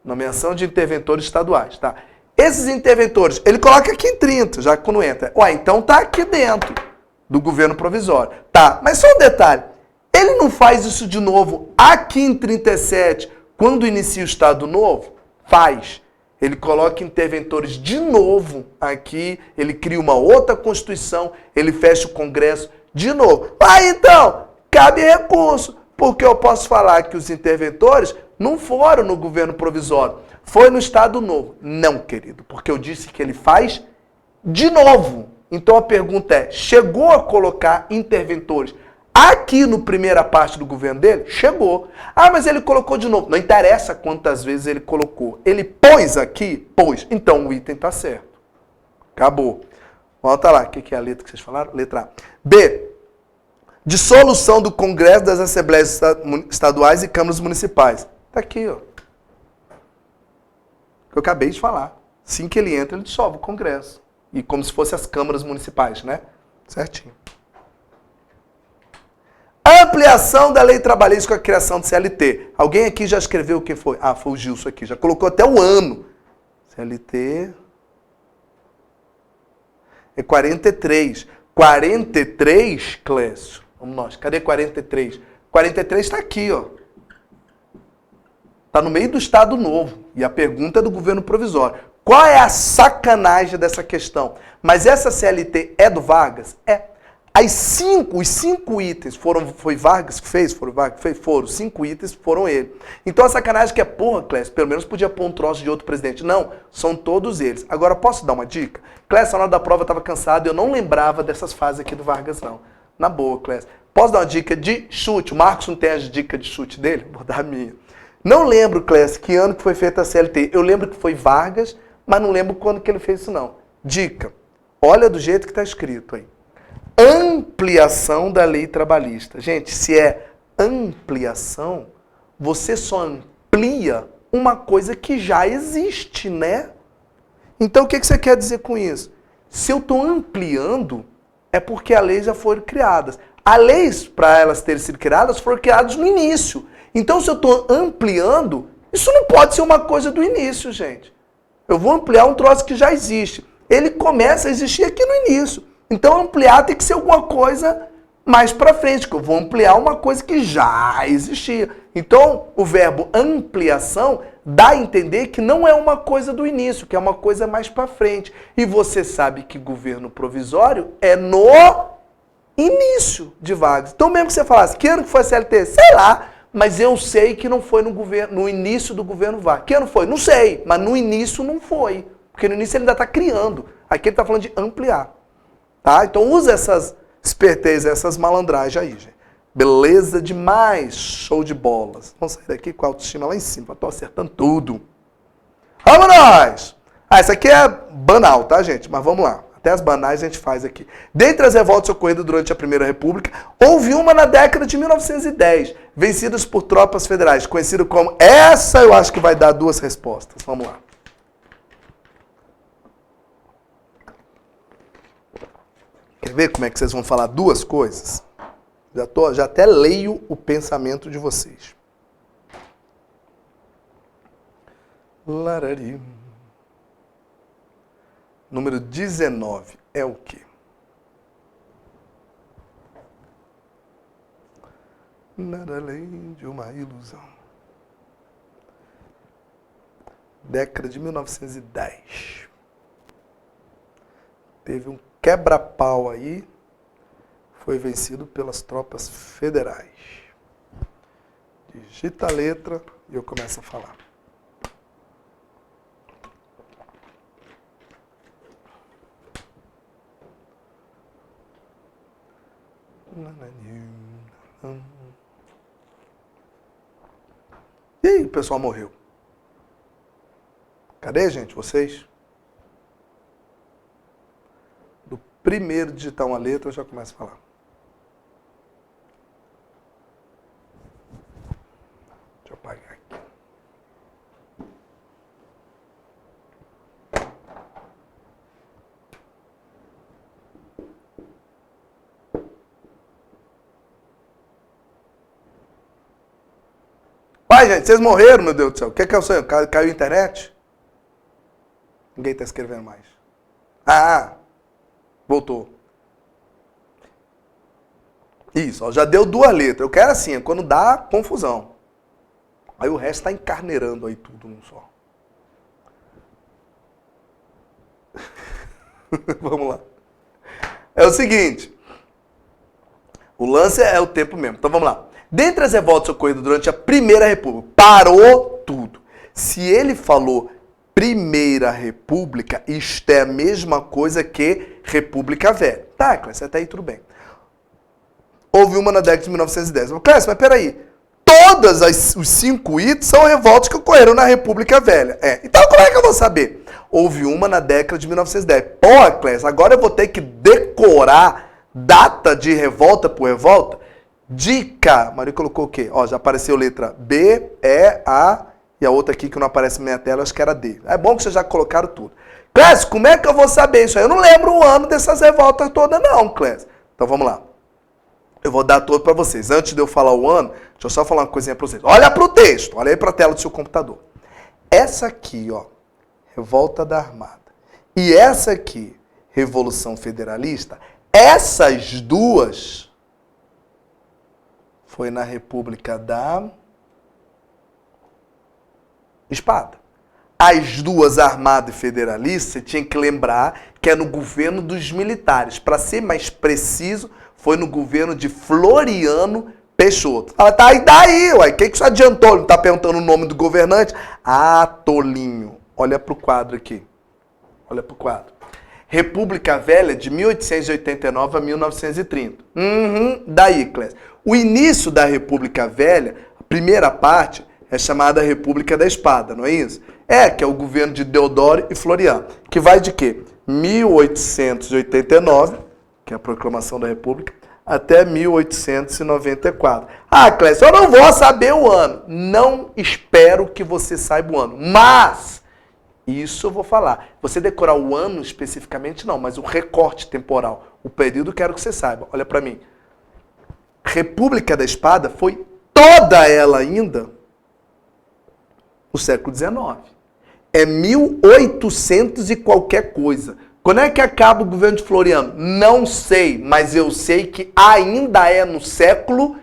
Nomeação de interventores estaduais, tá? Esses interventores, ele coloca aqui em 30, já que quando entra. Ué, então tá aqui dentro do governo provisório. Tá, mas só um detalhe. Ele não faz isso de novo aqui em 37, quando inicia o Estado Novo? Faz. Ele coloca interventores de novo aqui, ele cria uma outra Constituição, ele fecha o Congresso de novo. Então, cabe recurso, porque eu posso falar que os interventores não foram no governo provisório, foi no Estado Novo. Não, querido, porque eu disse que ele faz de novo. Então a pergunta é, chegou a colocar interventores aqui no primeira parte do governo dele? Chegou. Ah, mas ele colocou de novo. Não interessa quantas vezes ele colocou. Ele pôs aqui? Pôs. Então o item está certo. Acabou. Volta lá. O que é a letra que vocês falaram? Letra A. B. Dissolução do Congresso, das Assembleias Estaduais e Câmaras Municipais. Está aqui, ó. Que eu acabei de falar. Assim que ele entra, ele dissolve o Congresso. E como se fossem as câmaras municipais, né? Certinho. Ampliação da lei trabalhista com a criação do CLT. Alguém aqui já escreveu o que foi? Ah, foi o Gilson aqui. Já colocou até o ano. CLT é 43. 43, Clécio. Vamos nós. Cadê 43? 43 está aqui, ó. Está no meio do Estado Novo. E a pergunta é do governo provisório. Qual é a sacanagem dessa questão? Mas essa CLT é do Vargas? É. os 5 itens foi Vargas que fez? Foram 5 itens, foram ele. Então a sacanagem que é, porra, Clécio, pelo menos podia pôr um troço de outro presidente. Não, são todos eles. Agora, posso dar uma dica? Clécio, na hora da prova eu estava cansado e eu não lembrava dessas fases aqui do Vargas, não. Na boa, Clécio. Posso dar uma dica de chute? O Marcos não tem as dicas de chute dele? Vou dar a minha. Não lembro, Clécio, que ano que foi feita a CLT. Eu lembro que foi Vargas, mas não lembro quando que ele fez isso, não. Dica. Olha do jeito que está escrito aí. Ampliação da lei trabalhista. Gente, se é ampliação, você só amplia uma coisa que já existe, né? Então, o que você quer dizer com isso? Se eu estou ampliando, é porque as leis já foram criadas. As leis, para elas terem sido criadas, foram criadas no início. Então, se eu estou ampliando, isso não pode ser uma coisa do início, gente. Eu vou ampliar um troço que já existe. Ele começa a existir aqui no início. Então, ampliar tem que ser alguma coisa mais para frente, que eu vou ampliar uma coisa que já existia. Então, o verbo ampliação dá a entender que não é uma coisa do início, que é uma coisa mais para frente. E você sabe que governo provisório é no início de Vargas. Então, mesmo que você falasse, que ano que foi a CLT? Sei lá, mas eu sei que não foi no início do governo Vargas. Que ano foi? Não sei, mas no início não foi. Porque no início ele ainda está criando. Aqui ele está falando de ampliar. Tá? Então usa essas espertezas, essas malandragens aí, gente. Beleza demais. Show de bolas. Vamos sair daqui com a autoestima lá em cima. Estou acertando tudo. Vamos nós! Isso aqui é banal, tá, gente? Mas vamos lá. Até as banais a gente faz aqui. Dentre as revoltas ocorridas durante a Primeira República, houve uma na década de 1910, vencidas por tropas federais, conhecido como... Essa eu acho que vai dar 2 respostas. Vamos lá. Quer ver como é que vocês vão falar 2 coisas? Já até leio o pensamento de vocês. Larari. Número 19 é o quê? Nada além de uma ilusão. Década de 1910. Teve um quebra-pau aí, foi vencido pelas tropas federais. Digita a letra e eu começo a falar. E aí, o pessoal morreu. Cadê, gente, vocês? Primeiro digitar uma letra, eu já começo a falar. Deixa eu apagar aqui. Pai, gente, vocês morreram, meu Deus do céu. O que é o sonho? Caiu a internet? Ninguém está escrevendo mais. Voltou. Isso, ó, já deu 2 letras. Eu quero assim, é quando dá confusão. Aí o resto está encarneirando aí tudo num só. Vamos lá. É o seguinte. O lance é o tempo mesmo. Então vamos lá. Dentre as revoltas ocorridas durante a Primeira República, parou tudo. Se ele falou Primeira República, isto é a mesma coisa que República Velha. Tá, Clécio, até aí tudo bem. Houve uma na década de 1910. Clécio, mas peraí. Todas os 5 itens são revoltas que ocorreram na República Velha. Então como é que eu vou saber? Houve uma na década de 1910. Pô, Clécio, agora eu vou ter que decorar data de revolta por revolta? Dica. Maria colocou o quê? Ó, já apareceu letra B, E, A... E a outra aqui que não aparece na minha tela, acho que era D. É bom que vocês já colocaram tudo. Clécio, como é que eu vou saber isso aí? Eu não lembro o ano dessas revoltas todas não, Clécio. Então vamos lá. Eu vou dar todo para vocês. Antes de eu falar o ano, deixa eu só falar uma coisinha para vocês. Olha para o texto, olha aí para a tela do seu computador. Essa aqui, ó, Revolta da Armada. E essa aqui, Revolução Federalista, essas duas foi na República da Espada. As duas armadas federalistas, você tinha que lembrar que que é no governo dos militares. Para ser mais preciso, foi no governo de Floriano Peixoto. Fala, tá, e daí, uai? O que isso adiantou? Ele não tá perguntando o nome do governante? Ah, tolinho. Olha pro quadro aqui. Olha pro quadro. República Velha, de 1889 a 1930. Daí, Clécio. O início da República Velha, a primeira parte, é chamada República da Espada, não é isso? Que é o governo de Deodoro e Floriano. Que vai de quê? 1889, que é a proclamação da República, até 1894. Ah, Clécio, eu não vou saber o ano. Não espero que você saiba o ano. Mas, isso eu vou falar. Você decorar o ano especificamente, não, mas o recorte temporal. O período, quero que você saiba. Olha pra mim. República da Espada foi toda ela ainda no século XIX. É 1800 e qualquer coisa. Quando é que acaba o governo de Floriano? Não sei, mas eu sei que ainda é no século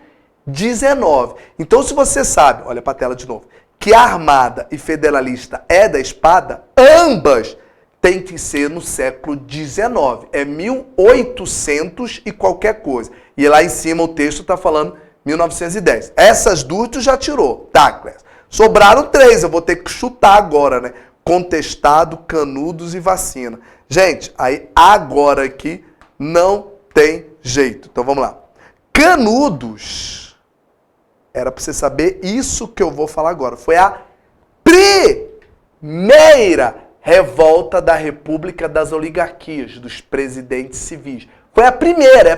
XIX. Então, se você sabe, olha para a tela de novo, que a Armada e Federalista é da Espada, ambas têm que ser no século XIX. É 1800 e qualquer coisa. E lá em cima o texto está falando 1910. Essas duas tu já tirou, tá, Clécio? Sobraram 3, eu vou ter que chutar agora, né? Contestado, Canudos e Vacina. Gente, aí agora aqui não tem jeito. Então vamos lá. Canudos, era para você saber isso que eu vou falar agora. Foi a primeira revolta da República das Oligarquias, dos presidentes civis. Foi a primeira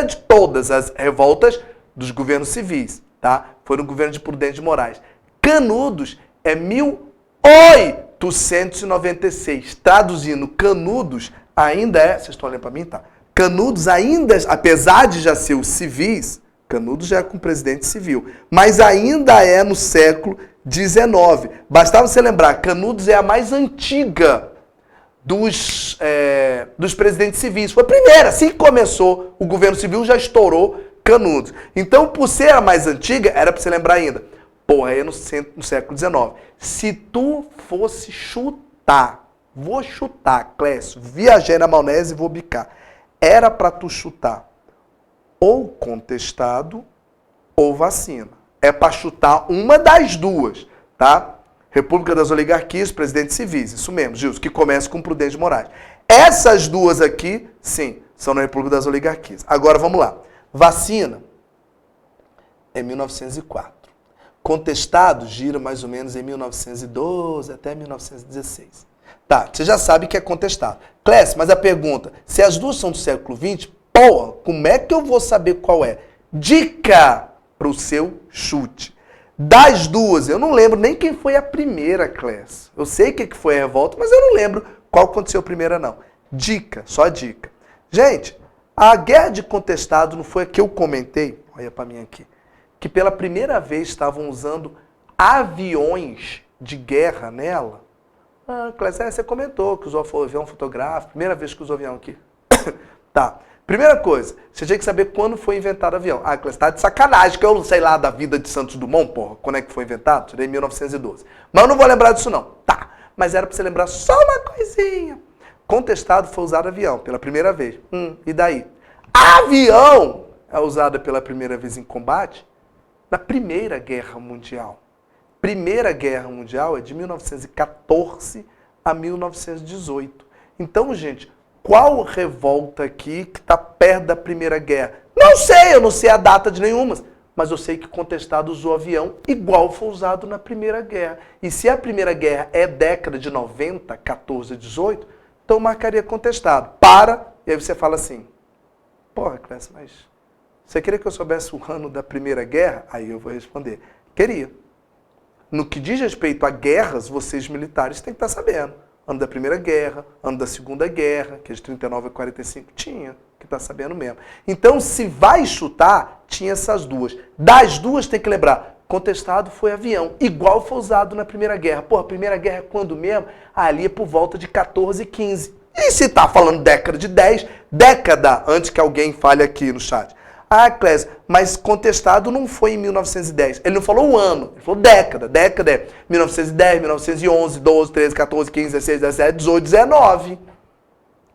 de todas as revoltas dos governos civis, tá? Foi no governo de Prudente de Moraes. Canudos é 1896. Traduzindo, Canudos ainda é... Vocês estão olhando para mim? Tá. Canudos ainda, apesar de já ser os civis, Canudos já é com presidente civil, mas ainda é no século XIX. Bastava você lembrar, Canudos é a mais antiga dos presidentes civis. Foi a primeira, assim que começou o governo civil, já estourou Canudos. Então, por ser a mais antiga, era para você lembrar ainda. Porra, é no século XIX. Se tu fosse chutar, vou chutar, Clécio, viajei na maionese e vou bicar. Era para tu chutar ou Contestado ou Vacina. É para chutar uma das duas, tá? República das Oligarquias, presidentes civis. Isso mesmo, Gilson, que começa com Prudente de Moraes. Essas duas aqui, sim, são na República das Oligarquias. Agora, vamos lá. Vacina é 1904. Contestado gira mais ou menos em 1912 até 1916. Tá, você já sabe que é contestado. Clécio, mas a pergunta, se as duas são do século XX, porra, como é que eu vou saber qual é? Dica para o seu chute. Das duas, eu não lembro nem quem foi a primeira, Clécio. Eu sei que foi a revolta, mas eu não lembro qual aconteceu a primeira, não. Dica, só dica. Gente, a guerra de Contestado não foi a que eu comentei, olha para mim aqui, que pela primeira vez estavam usando aviões de guerra nela. Ah, Clécio, você comentou que usou avião fotográfico, primeira vez que usou avião aqui. Tá. Primeira coisa, você tinha que saber quando foi inventado o avião. Ah, Clécio, tá de sacanagem, que eu não sei lá da vida de Santos Dumont, porra, quando é que foi inventado? Tirei em 1912. Mas eu não vou lembrar disso não. Tá, mas era pra você lembrar só uma coisinha. Contestado foi usado avião pela primeira vez. E daí? Avião é usado pela primeira vez em combate na Primeira Guerra Mundial. Primeira Guerra Mundial é de 1914 a 1918. Então, gente, qual revolta aqui que está perto da Primeira Guerra? Não sei, eu não sei a data de nenhuma, mas eu sei que Contestado usou avião igual foi usado na Primeira Guerra. E se a Primeira Guerra é década de 90, 14, 18, então marcaria Contestado. E aí você fala assim, porra, Clécio, mas você queria que eu soubesse o ano da Primeira Guerra? Aí eu vou responder, queria. No que diz respeito a guerras, vocês militares têm que estar sabendo. Ano da Primeira Guerra, ano da Segunda Guerra, que é de 39 a 45, tinha que estar sabendo mesmo. Então, se vai chutar, tinha essas duas. Das duas, tem que lembrar, Contestado foi avião, igual foi usado na Primeira Guerra. Pô, a Primeira Guerra é quando mesmo? Ali é por volta de 14 e 15. E se tá falando década de 10, década, antes que alguém fale aqui no chat. Ah, Clécio, mas Contestado não foi em 1910. Ele não falou o ano, ele falou década. Década é 1910, 1911, 12, 13, 14, 15, 16, 17, 18, 19.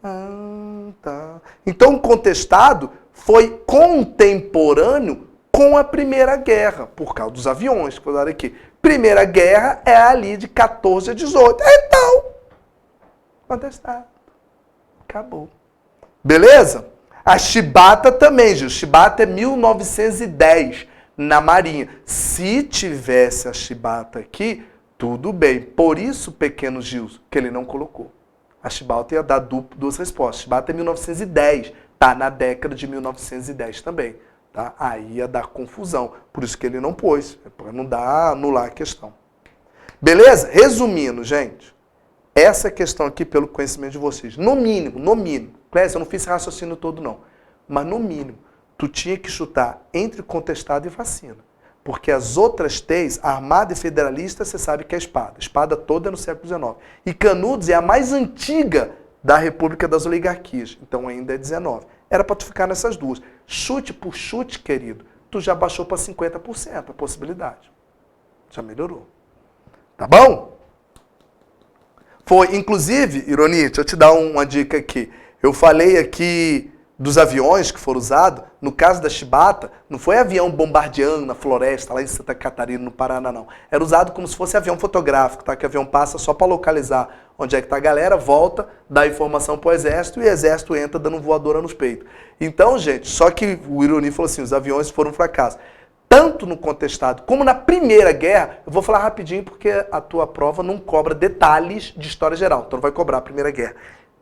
Ah, tá. Então o contestado foi contemporâneo com a Primeira Guerra, por causa dos aviões, que falaram aqui. Primeira Guerra é ali de 14 a 18. Então, contestado. Acabou. Beleza? A chibata também, Gil. Chibata é 1910 na Marinha. Se tivesse a chibata aqui, tudo bem. Por isso, pequeno Gil, que ele não colocou. A chibata ia dar duas respostas. Chibata é 1910. Tá na década de 1910 também. Tá? Aí ia dar confusão. Por isso que ele não pôs. Para não dar, anular a questão. Beleza? Resumindo, gente. Essa questão aqui, pelo conhecimento de vocês. No mínimo. Clécio, eu não fiz raciocínio todo, não. Mas no mínimo, tu tinha que chutar entre contestado e vacina. Porque as outras três, Armada e Federalista, você sabe que é espada. Espada toda é no século XIX. E Canudos é a mais antiga da República das Oligarquias. Então ainda é 19. Era para tu ficar nessas duas. Chute por chute, querido, tu já baixou para 50% a possibilidade. Já melhorou. Tá bom? Foi, inclusive, Ironia, deixa eu te dar uma dica aqui. Eu falei aqui dos aviões que foram usados. No caso da chibata, não foi avião bombardeando na floresta, lá em Santa Catarina, no Paraná, não. Era usado como se fosse avião fotográfico, tá? Que o avião passa só para localizar onde é que tá a galera, volta, dá informação pro exército e o exército entra dando voadora nos peitos. Então, gente, só que o Ironia falou assim, os aviões foram um fracasso. Tanto no contestado como na Primeira Guerra, eu vou falar rapidinho porque a tua prova não cobra detalhes de história geral, então não vai cobrar a Primeira Guerra.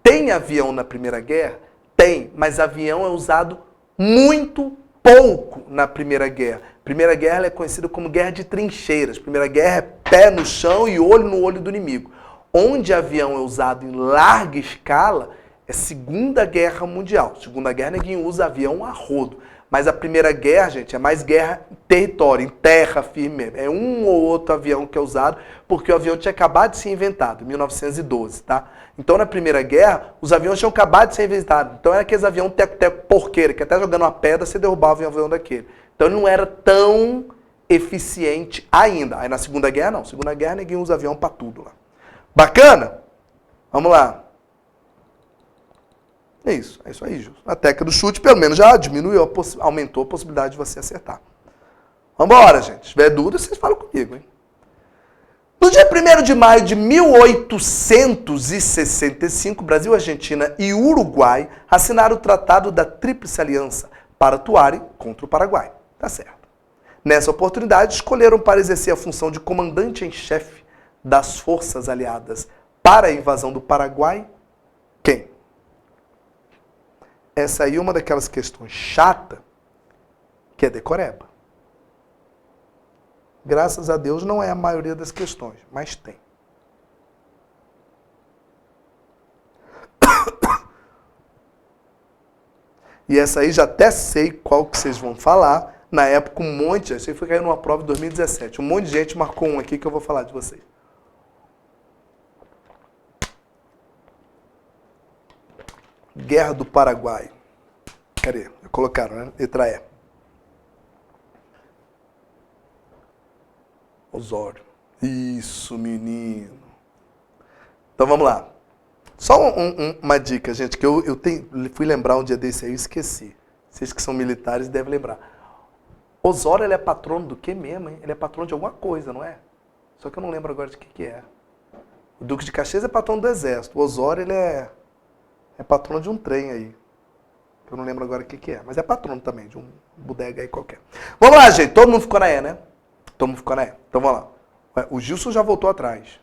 Tem avião na Primeira Guerra? Tem, mas avião é usado muito pouco na Primeira Guerra. Primeira Guerra ela é conhecida como guerra de trincheiras. Primeira Guerra é pé no chão e olho no olho do inimigo. Onde avião é usado em larga escala é Segunda Guerra Mundial. Segunda Guerra ninguém usa avião a rodo. Mas a Primeira Guerra, gente, é mais guerra em território, em terra firme mesmo. É um ou outro avião que é usado, porque o avião tinha acabado de ser inventado, em 1912, tá? Então, na Primeira Guerra, os aviões tinham acabado de ser inventados. Então, era aqueles aviões teco-teco porqueira, que até jogando uma pedra, você derrubava um avião daquele. Então, ele não era tão eficiente ainda. Aí, na Segunda Guerra, não. Segunda Guerra, ninguém usa avião pra tudo lá. Bacana? Vamos lá. É isso aí, Gil. A técnica do chute, pelo menos, já diminuiu, aumentou a possibilidade de você acertar. Vambora, gente. Se tiver dúvida, vocês falam comigo, hein? No dia 1º de maio de 1865, Brasil, Argentina e Uruguai assinaram o Tratado da Tríplice Aliança para atuarem contra o Paraguai. Tá certo. Nessa oportunidade, escolheram para exercer a função de comandante em chefe das forças aliadas para a invasão do Paraguai quem? Essa aí é uma daquelas questões chata que é decoreba. Graças a Deus não é a maioria das questões, mas tem. E essa aí já até sei qual que vocês vão falar. Na época um monte, isso aí foi cair numa prova em 2017. Um monte de gente marcou um aqui que eu vou falar de vocês. Guerra do Paraguai. Cadê? Colocaram, né? Letra E. Osório. Isso, menino. Então vamos lá. Só uma dica, gente, que eu fui lembrar um dia desse aí e esqueci. Vocês que são militares devem lembrar. Osório, ele é patrono do que mesmo, hein? Ele é patrono de alguma coisa, não é? Só que eu não lembro agora de que é. O Duque de Caxias é patrono do Exército. O Osório, ele é patrono de um trem aí. Eu não lembro agora o que é. Mas é patrono também, de um bodega aí qualquer. Vamos lá, gente. Todo mundo ficou na E, né? Todo mundo ficou na E. Então vamos lá. O Gilson já voltou atrás.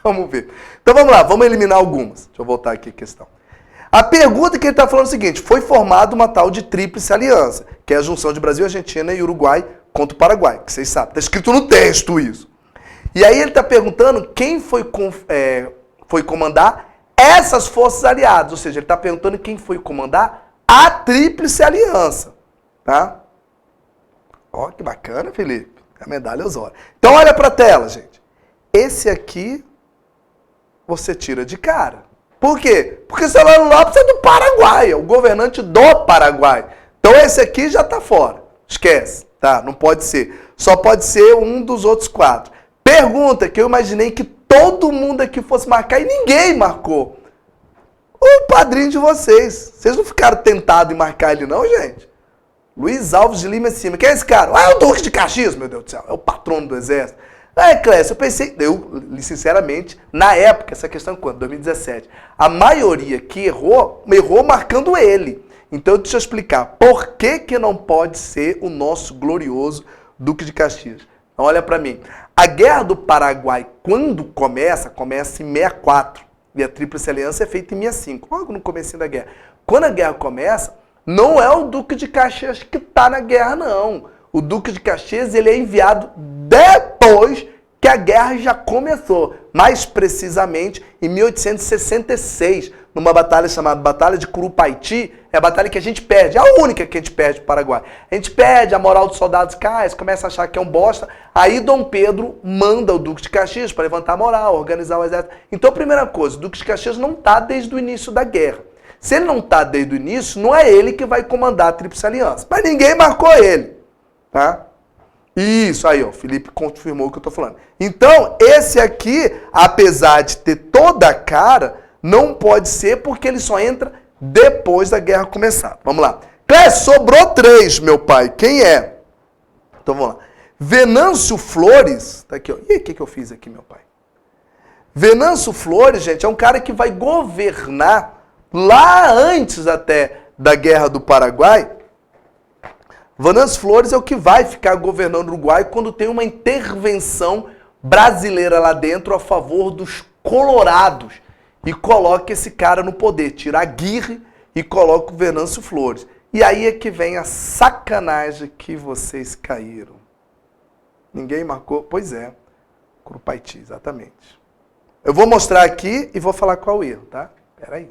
Vamos ver. Então vamos lá. Vamos eliminar algumas. Deixa eu voltar aqui a questão. A pergunta que ele está falando é o seguinte. Foi formada uma tal de Tríplice Aliança, que é a junção de Brasil, Argentina e Uruguai contra o Paraguai. Que vocês sabem. Está escrito no texto isso. E aí ele está perguntando quem foi comandar essas forças aliadas, ou seja, ele está perguntando quem foi comandar a Tríplice Aliança, tá? Ó, que bacana, Felipe. A medalha Osório. Então olha para a tela, gente. Esse aqui você tira de cara. Por quê? Porque Solano Lopes é do Paraguai, é o governante do Paraguai. Então esse aqui já está fora. Esquece, tá? Não pode ser. Só pode ser um dos outros 4. Pergunta que eu imaginei que todo mundo aqui fosse marcar e ninguém marcou. O padrinho de vocês. Vocês não ficaram tentados em marcar ele não, gente? Luiz Alves de Lima Cima. Quem é esse cara? Ah, é o Duque de Caxias, meu Deus do céu. É o patrono do exército. Clécio, eu pensei, sinceramente, na época, essa questão quando? 2017. A maioria que errou marcando ele. Então, deixa eu explicar. Por que não pode ser o nosso glorioso Duque de Caxias? Então, olha pra mim. A Guerra do Paraguai, quando começa em 64. E a Tríplice Aliança é feita em 65. Logo no comecinho da guerra. Quando a guerra começa, não é o Duque de Caxias que está na guerra, não. O Duque de Caxias ele é enviado depois que a guerra já começou. Mais precisamente, em 1866, numa batalha chamada Batalha de Curupaiti. É a batalha que a gente perde, é a única que a gente perde para o Paraguai. A gente perde, a moral dos soldados cai, começa a achar que é um bosta. Aí Dom Pedro manda o Duque de Caxias para levantar a moral, organizar o exército. Então, primeira coisa, o Duque de Caxias não está desde o início da guerra. Se ele não está desde o início, não é ele que vai comandar a Tríplice Aliança. Mas ninguém marcou ele. Tá? Isso, aí, ó, Felipe confirmou o que eu estou falando. Então, esse aqui, apesar de ter toda a cara, não pode ser porque ele só entra depois da guerra começar. Vamos lá. Clécio, sobrou 3, meu pai. Quem é? Então, vamos lá. Venâncio Flores, tá aqui, ó. E aí, o que eu fiz aqui, meu pai? Venâncio Flores, gente, é um cara que vai governar lá antes até da Guerra do Paraguai. Venâncio Flores é o que vai ficar governando o Uruguai quando tem uma intervenção brasileira lá dentro a favor dos colorados. E coloca esse cara no poder, tira a Aguirre e coloca o Venâncio Flores. E aí é que vem a sacanagem que vocês caíram. Ninguém marcou? Pois é, Curupaiti, exatamente. Eu vou mostrar aqui e vou falar qual é o erro, tá? Peraí.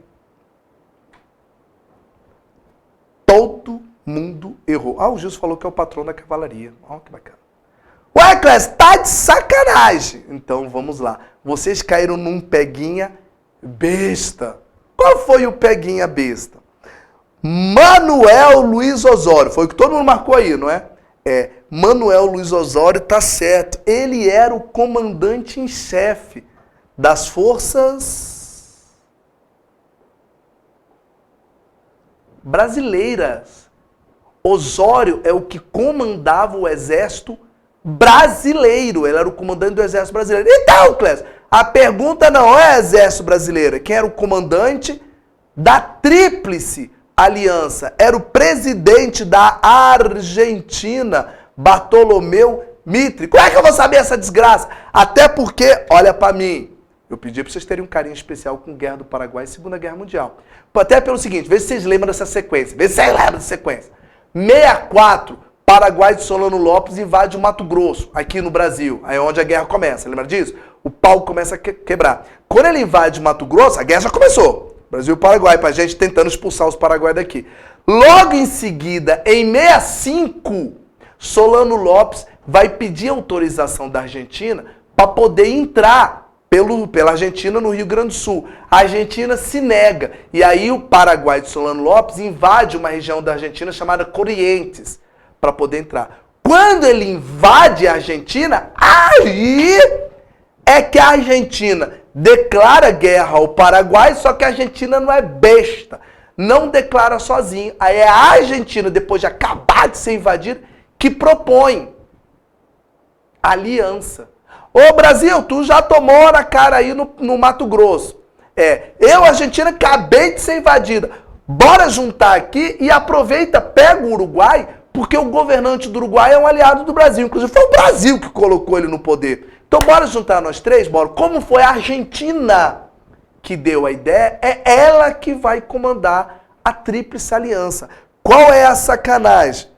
Todo mundo errou. Ah, o Gilson falou que é o patrão da cavalaria. Olha que bacana. Ué, Clécio, tá de sacanagem. Então, vamos lá. Vocês caíram num peguinha besta. Qual foi o peguinha besta? Manuel Luiz Osório. Foi o que todo mundo marcou aí, não é? É, Manuel Luiz Osório tá certo. Ele era o comandante em chefe das forças brasileiras. Osório é o que comandava o exército brasileiro. Ele era o comandante do exército brasileiro. Então, Clécio, a pergunta não é exército brasileiro. Quem era o comandante da Tríplice Aliança? Era o presidente da Argentina, Bartolomeu Mitre. Como é que eu vou saber essa desgraça? Até porque, olha pra mim, eu pedi pra vocês terem um carinho especial com a Guerra do Paraguai e Segunda Guerra Mundial. Até pelo seguinte, vê se vocês lembram dessa sequência. Vê se vocês lembram dessa sequência. 64, Paraguai de Solano Lopes invade o Mato Grosso, aqui no Brasil. Aí é onde a guerra começa, lembra disso? O pau começa a quebrar. Quando ele invade o Mato Grosso, a guerra já começou. Brasil e Paraguai, pra gente tentando expulsar os Paraguai daqui. Logo em seguida, em 65, Solano Lopes vai pedir autorização da Argentina para poder entrar pela Argentina no Rio Grande do Sul. A Argentina se nega. E aí o Paraguai de Solano Lopes invade uma região da Argentina chamada Corrientes para poder entrar. Quando ele invade a Argentina, aí é que a Argentina declara guerra ao Paraguai, só que a Argentina não é besta. Não declara sozinho. Aí é a Argentina, depois de acabar de ser invadida, que propõe aliança. Ô Brasil, tu já tomou na cara aí no Mato Grosso. Eu, Argentina, acabei de ser invadida. Bora juntar aqui e aproveita, pega o Uruguai, porque o governante do Uruguai é um aliado do Brasil. Inclusive, foi o Brasil que colocou ele no poder. Então, bora juntar nós três, bora. Como foi a Argentina que deu a ideia, é ela que vai comandar a Tríplice Aliança. Qual é a sacanagem?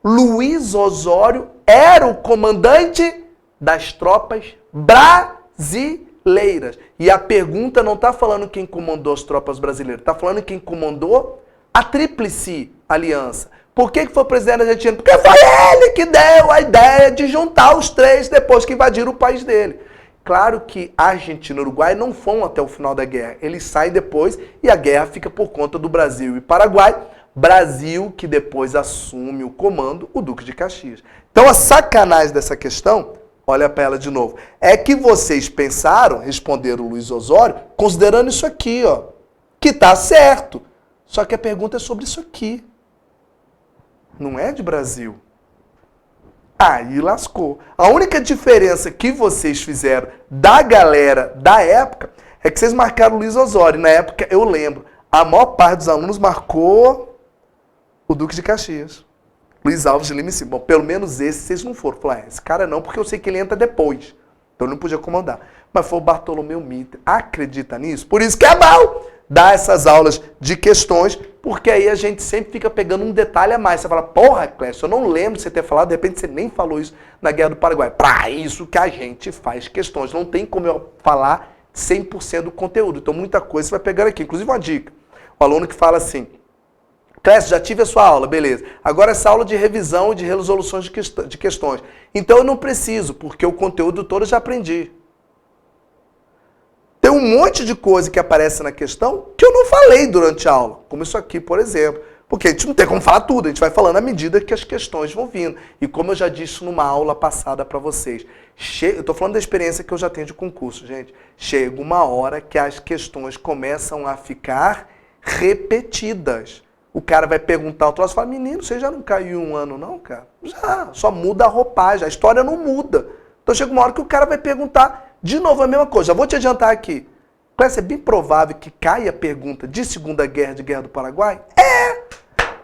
Luiz Osório era o comandante das tropas brasileiras. E a pergunta não está falando quem comandou as tropas brasileiras, está falando quem comandou a Tríplice Aliança. Por que foi o presidente argentino? Porque foi ele que deu a ideia de juntar os três depois que invadiram o país dele. Claro que a Argentina e o Uruguai não foram até o final da guerra. Eles saem depois e a guerra fica por conta do Brasil e Paraguai. Brasil que depois assume o comando, o Duque de Caxias. Então a sacanagem dessa questão, olha para ela de novo, é que vocês pensaram, responderam o Luiz Osório, considerando isso aqui, ó. que tá certo. Só que a pergunta é sobre isso aqui. Não é de Brasil. Aí lascou. A única diferença que vocês fizeram da galera da época é que vocês marcaram o Luiz Osório. Na época, eu lembro, a maior parte dos alunos marcou o Duque de Caxias. Luiz Alves de Lima e Silva. Bom, pelo menos esse vocês não foram. Falaram, esse cara não, porque eu sei que ele entra depois. Então ele não podia comandar. Mas foi o Bartolomeu Mitre. Acredita nisso? Por isso que é mal dar essas aulas de questões, porque aí a gente sempre fica pegando um detalhe a mais. Você fala, porra, Clécio, eu não lembro de você ter falado, de repente você nem falou isso na Guerra do Paraguai. Para isso que a gente faz questões. Não tem como eu falar 100% do conteúdo. Então muita coisa você vai pegando aqui. Inclusive uma dica. O aluno que fala assim, Clécio, já tive a sua aula, beleza. Agora essa aula de revisão e de resoluções de questões. Então eu não preciso, porque o conteúdo todo eu já aprendi. Tem um monte de coisa que aparece na questão que eu não falei durante a aula. Como isso aqui, por exemplo. Porque a gente não tem como falar tudo, a gente vai falando à medida que as questões vão vindo. E como eu já disse numa aula passada para vocês, eu estou falando da experiência que eu já tenho de concurso, gente. Chega uma hora que as questões começam a ficar repetidas. O cara vai perguntar o troço e fala, menino, você já não caiu um ano não, cara? Já, só muda a roupagem, a história não muda. Então chega uma hora que o cara vai perguntar de novo a mesma coisa. Já vou te adiantar aqui. Clécio, é bem provável que caia a pergunta de Segunda Guerra, de Guerra do Paraguai? É!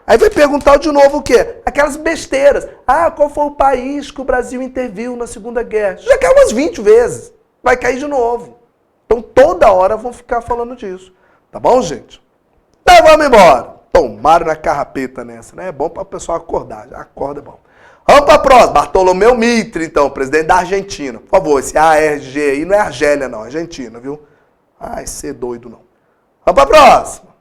Aí vai perguntar de novo o quê? Aquelas besteiras. Ah, qual foi o país que o Brasil interviu na Segunda Guerra? Já caiu umas 20 vezes. Vai cair de novo. Então toda hora vão ficar falando disso. Tá bom, gente? Então vamos embora. Tomaram na carrapeta nessa, né? É bom para o pessoal acordar. Já acorda, é bom. Vamos para a próxima. Bartolomeu Mitre, então, presidente da Argentina. Por favor, esse ARG aí não é Argélia, não. Argentina, viu? Ai, ser doido, não. Vamos para a próxima.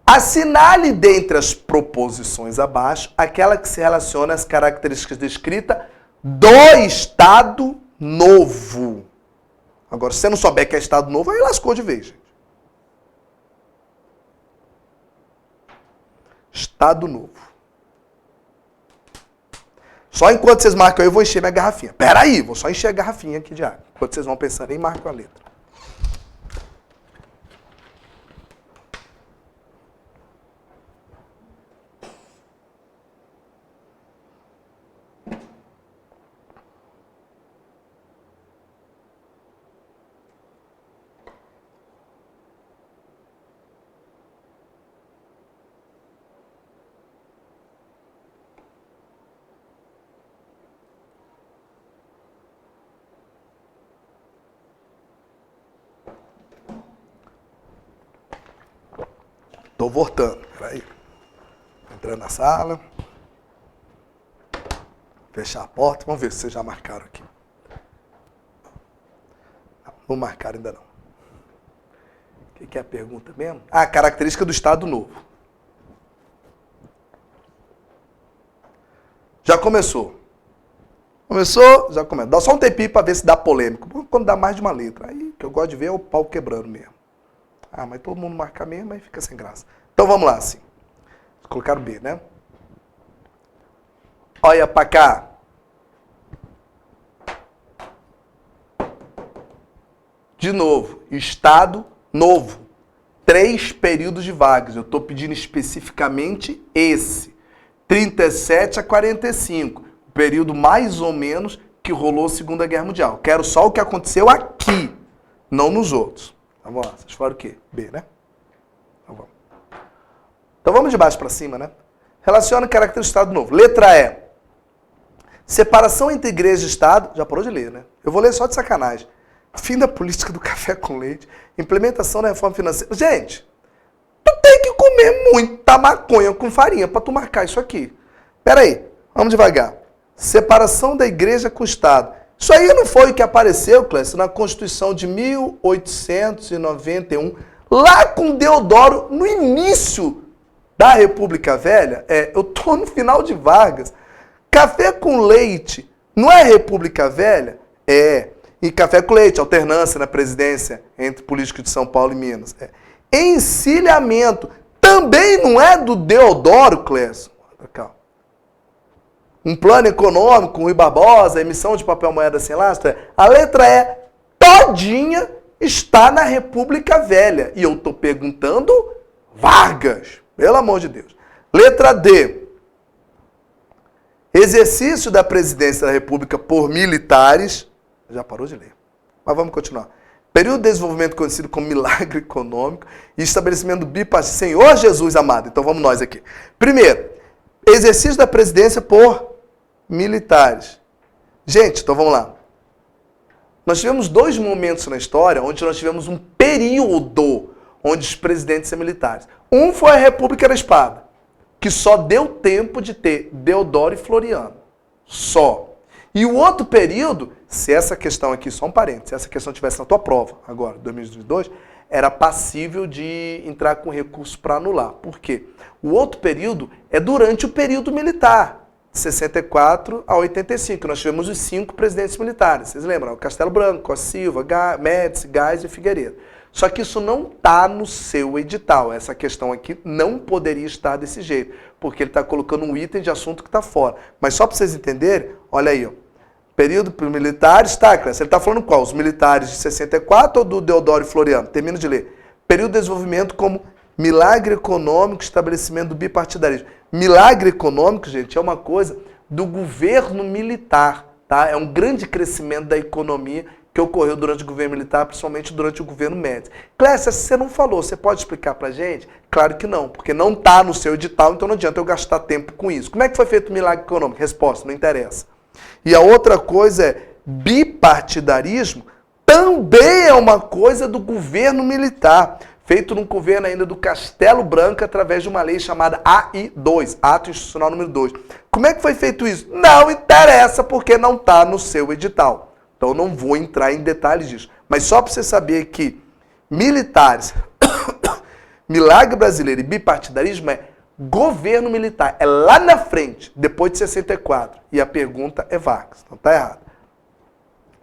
Assinale dentre as proposições abaixo aquela que se relaciona às características descritas do Estado Novo. Agora, se você não souber que é Estado Novo, aí lascou de vez, gente. Estado Novo. Só enquanto vocês marcam aí, eu vou encher minha garrafinha. Pera aí, vou só encher a garrafinha aqui de água. Enquanto vocês vão pensando aí, marcam a letra. Tô voltando, peraí. Entrando na sala. Fechar a porta. Vamos ver se vocês já marcaram aqui. Não marcaram ainda não. O que é a pergunta mesmo? Ah, característica do Estado Novo. Já começou. Começou, já começa. Dá só um tempinho para ver se dá polêmico. Quando dá mais de uma letra. Aí, o que eu gosto de ver é o pau quebrando mesmo. Ah, mas todo mundo marca mesmo, aí fica sem graça. Então vamos lá, assim. Colocaram B, né? Olha pra cá. De novo, Estado Novo. 3 períodos de vagas. Eu estou pedindo especificamente esse. 37 a 45. O período mais ou menos que rolou a Segunda Guerra Mundial. Quero só o que aconteceu aqui, não nos outros. Vamos lá, vocês falaram o quê? B, né? Então vamos de baixo para cima, né? Relaciona características do Estado Novo. Letra E. Separação entre igreja e Estado. Já parou de ler, né? Eu vou ler só de sacanagem. Fim da política do café com leite. Implementação da reforma financeira. Gente, tu tem que comer muita maconha com farinha para tu marcar isso aqui. Pera aí, vamos devagar. Separação da igreja com o Estado. Isso aí não foi o que apareceu, Clécio, na Constituição de 1891, lá com Deodoro, no início da República Velha. Eu tô no final de Vargas. Café com leite não é República Velha? É. E café com leite, alternância na presidência entre políticos de São Paulo e Minas. Encilhamento também não é do Deodoro, Clécio. Calma. Um plano econômico com Rui Barbosa, emissão de papel moeda sem lastro. A letra E todinha está na República Velha. E eu estou perguntando Vargas, pelo amor de Deus. Letra D. Exercício da presidência da República por militares. Já parou de ler. Mas vamos continuar. Período de desenvolvimento conhecido como milagre econômico e estabelecimento do bipartidarismo. Senhor Jesus amado. Então vamos nós aqui. Primeiro, exercício da presidência por militares. Gente, então vamos lá. Nós tivemos dois momentos na história onde nós tivemos um período onde os presidentes são militares. Um foi a República da Espada, que só deu tempo de ter Deodoro e Floriano. Só. E o outro período, se essa questão aqui, só um parênteses, se essa questão tivesse na tua prova, agora, 2022, era passível de entrar com recurso para anular. Por quê? O outro período é durante o período militar, 64 a 85. Nós tivemos os 5 presidentes militares. Vocês lembram? Castelo Branco, Costa Silva, Médici, Gás e Figueiredo. Só que isso não está no seu edital. Essa questão aqui não poderia estar desse jeito, porque ele está colocando um item de assunto que está fora. Mas só para vocês entenderem, olha aí, ó. Período para militares, tá, Clécio? Ele está falando qual? Os militares de 64 ou do Deodoro e Floriano? Termino de ler. Período de desenvolvimento como milagre econômico, estabelecimento do bipartidarismo. Milagre econômico, gente, é uma coisa do governo militar, tá? É um grande crescimento da economia que ocorreu durante o governo militar, principalmente durante o governo Médici. Clécia, você não falou, você pode explicar pra gente? Claro que não, porque não está no seu edital, então não adianta eu gastar tempo com isso. Como é que foi feito o milagre econômico? Resposta, não interessa. E a outra coisa é, bipartidarismo também é uma coisa do governo militar, feito num governo ainda do Castelo Branco, através de uma lei chamada AI2, Ato Institucional número 2. Como é que foi feito isso? Não interessa, porque não está no seu edital. Então não vou entrar em detalhes disso. Mas só para você saber que militares, milagre brasileiro e bipartidarismo é governo militar. É lá na frente, depois de 64. E a pergunta é Vargas. Então tá errado.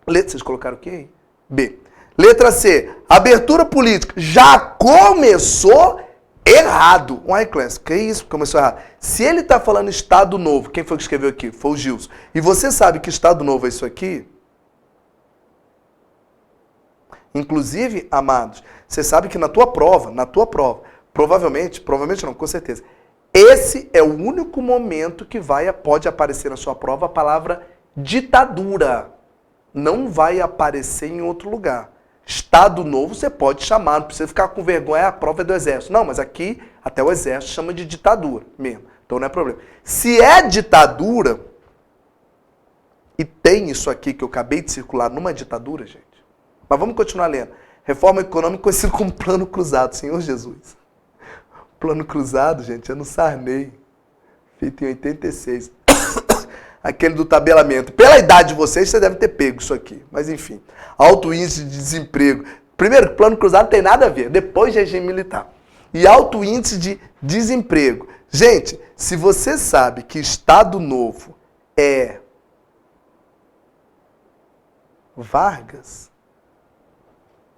Vocês colocaram o quê aí? B. Letra C. Abertura política. Já começou errado. Uai, Clécio, que isso? Começou errado. Se ele está falando Estado Novo, quem foi que escreveu aqui? Foi o Gilson. E você sabe que Estado Novo é isso aqui? Inclusive, amados, você sabe que na tua prova, provavelmente não, com certeza, esse é o único momento que pode aparecer na sua prova a palavra ditadura. Não vai aparecer em outro lugar. Estado Novo você pode chamar, não precisa ficar com vergonha, a prova é do Exército. Não, mas aqui até o Exército chama de ditadura mesmo. Então não é problema. Se é ditadura, e tem isso aqui que eu acabei de circular numa ditadura, gente. Mas vamos continuar lendo. Reforma econômica conhecida como Plano Cruzado, Senhor Jesus. Plano Cruzado, gente, é no Sarney, feito em 86. Aquele do tabelamento. Pela idade de vocês, você deve ter pego isso aqui. Mas enfim, alto índice de desemprego. Primeiro, Plano Cruzado não tem nada a ver, depois regime militar. E alto índice de desemprego. Gente, se você sabe que Estado Novo é Vargas,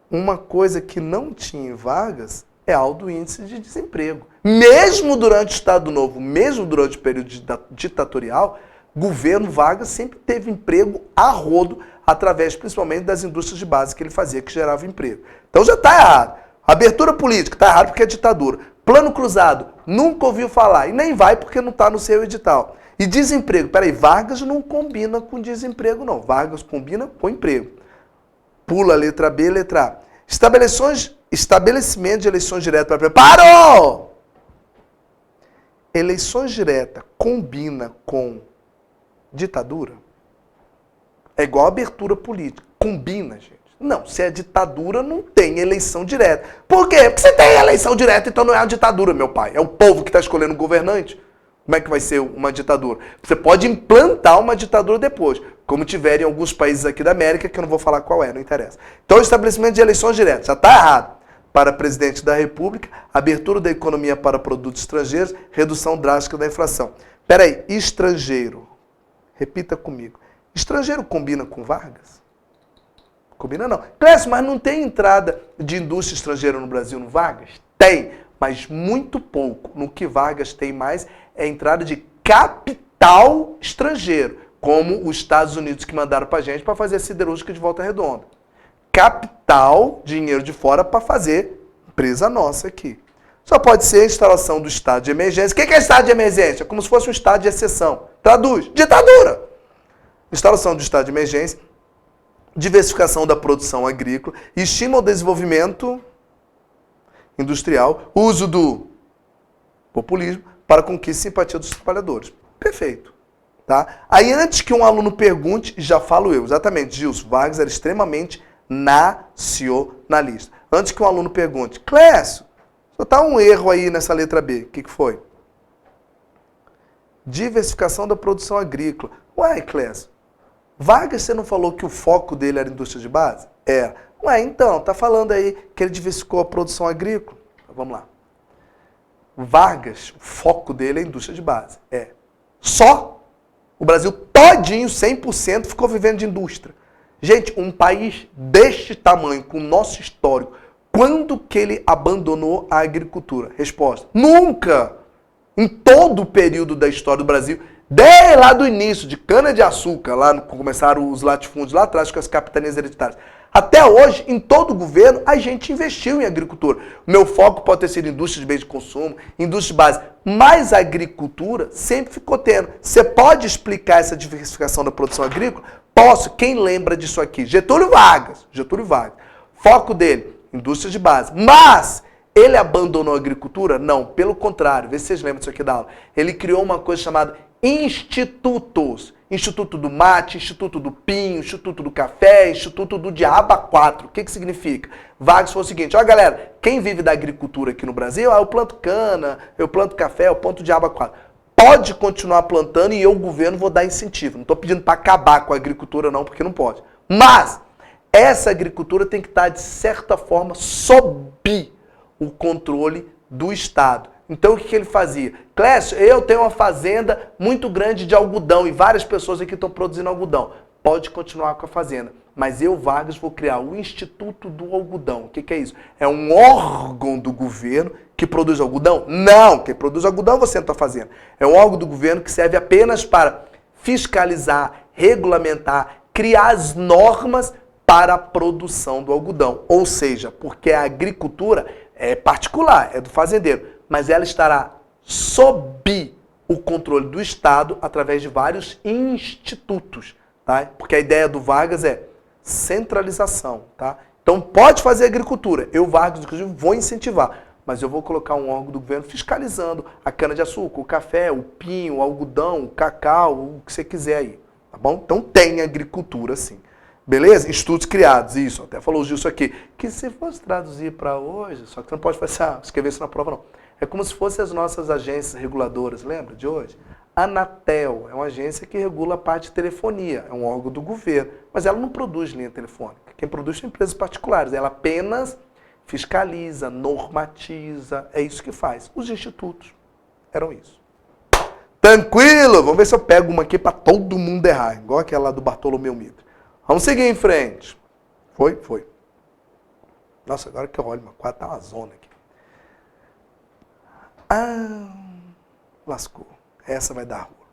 uma coisa que não tinha em Vargas é alto índice de desemprego. Mesmo durante o Estado Novo, mesmo durante o período ditatorial, governo Vargas sempre teve emprego a rodo, através principalmente das indústrias de base que ele fazia, que gerava emprego. Então já está errado. Abertura política, está errado porque é ditadura. Plano Cruzado, nunca ouviu falar. E nem vai porque não está no seu edital. E desemprego, peraí, Vargas não combina com desemprego não. Vargas combina com emprego. Pula a letra B, letra A. Estabelecimento de eleições diretas para... Parou! Eleições diretas combina com ditadura? É igual abertura política. Combina, gente. Não, se é ditadura, não tem eleição direta. Por quê? Porque você tem eleição direta, então não é a ditadura, meu pai. É o povo que está escolhendo o governante. Como é que vai ser uma ditadura? Você pode implantar uma ditadura depois, como tiver em alguns países aqui da América, que eu não vou falar qual é, não interessa. Então, o estabelecimento de eleições diretas já está errado. Para presidente da República, abertura da economia para produtos estrangeiros, redução drástica da inflação. Peraí, estrangeiro. Repita comigo. Estrangeiro combina com Vargas? Combina não. Clécio, mas não tem entrada de indústria estrangeira no Brasil no Vargas? Tem, mas muito pouco. No que Vargas tem mais é a entrada de capital estrangeiro, como os Estados Unidos que mandaram pra gente para fazer a siderúrgica de Volta Redonda. capital, dinheiro de fora, para fazer empresa nossa aqui. Só pode ser a instalação do estado de emergência. O que é estado de emergência? É como se fosse um estado de exceção. Traduz. Ditadura. Instalação do estado de emergência, diversificação da produção agrícola, estímulo ao desenvolvimento industrial, uso do populismo para conquista e simpatia dos trabalhadores. Perfeito. Tá? Aí antes que um aluno pergunte, já falo eu, exatamente, Gilson, Vargas era extremamente nacionalista. Antes que um aluno pergunte, Clécio, só está um erro aí nessa letra B. O que foi? Diversificação da produção agrícola. Ué, Clécio, Vargas, você não falou que o foco dele era indústria de base? Era. Ué, então, tá falando aí que ele diversificou a produção agrícola? Então, vamos lá. Vargas, o foco dele é indústria de base. É. Só o Brasil todinho, 100%, ficou vivendo de indústria. Gente, um país deste tamanho, com o nosso histórico, quando que ele abandonou a agricultura? Resposta: nunca! Em todo o período da história do Brasil, desde lá do início, de cana-de-açúcar, lá quando começaram os latifúndios lá atrás com as capitanias hereditárias, até hoje, em todo o governo, a gente investiu em agricultura. O meu foco pode ter sido indústria de bens de consumo, indústria de base, mas a agricultura sempre ficou tendo. Você pode explicar essa diversificação da produção agrícola? Posso. Quem lembra disso aqui? Getúlio Vargas. Getúlio Vargas. Foco dele, indústria de base. Mas ele abandonou a agricultura? Não, pelo contrário. Vê se vocês lembram disso aqui da aula. Ele criou uma coisa chamada institutos. Instituto do Mate, Instituto do Pinho, Instituto do Café, Instituto do Diaba 4. O que significa? Vargas falou o seguinte: ó galera, quem vive da agricultura aqui no Brasil, eu planto cana, eu planto café, eu planto Diaba 4. Pode continuar plantando e eu, o governo, vou dar incentivo. Não estou pedindo para acabar com a agricultura não, porque não pode. Mas essa agricultura tem que estar, de certa forma, sob o controle do Estado. Então o que ele fazia? Clécio, eu tenho uma fazenda muito grande de algodão e várias pessoas aqui estão produzindo algodão. Pode continuar com a fazenda, mas eu, Vargas, vou criar o Instituto do Algodão. O que é isso? É um órgão do governo que produz algodão? Não, quem produz algodão você não está fazendo. É um órgão do governo que serve apenas para fiscalizar, regulamentar, criar as normas para a produção do algodão. Ou seja, porque a agricultura é particular, é do fazendeiro, mas ela estará sob o controle do Estado através de vários institutos, tá? Porque a ideia do Vargas é centralização, tá? Então pode fazer agricultura. Eu, Vargas, inclusive, vou incentivar, mas eu vou colocar um órgão do governo fiscalizando a cana-de-açúcar, o café, o pinho, o algodão, o cacau, o que você quiser aí, tá bom? Então tem agricultura, sim. Beleza? Estudos criados, isso. Até falou isso aqui. Que se fosse traduzir para hoje, só que você não pode escrever isso na prova, não. É como se fossem as nossas agências reguladoras, lembra de hoje? A Anatel é uma agência que regula a parte de telefonia, é um órgão do governo, mas ela não produz linha telefônica. Quem produz são empresas particulares, ela apenas fiscaliza, normatiza, é isso que faz. Os institutos eram isso. Tranquilo? Vamos ver se eu pego uma aqui para todo mundo errar, igual aquela lá do Bartolomeu Mitre. Vamos seguir em frente. Foi? Foi. Nossa, agora que eu olho, meu quadro tá uma zona aqui. Ah, lascou. Essa vai dar rua.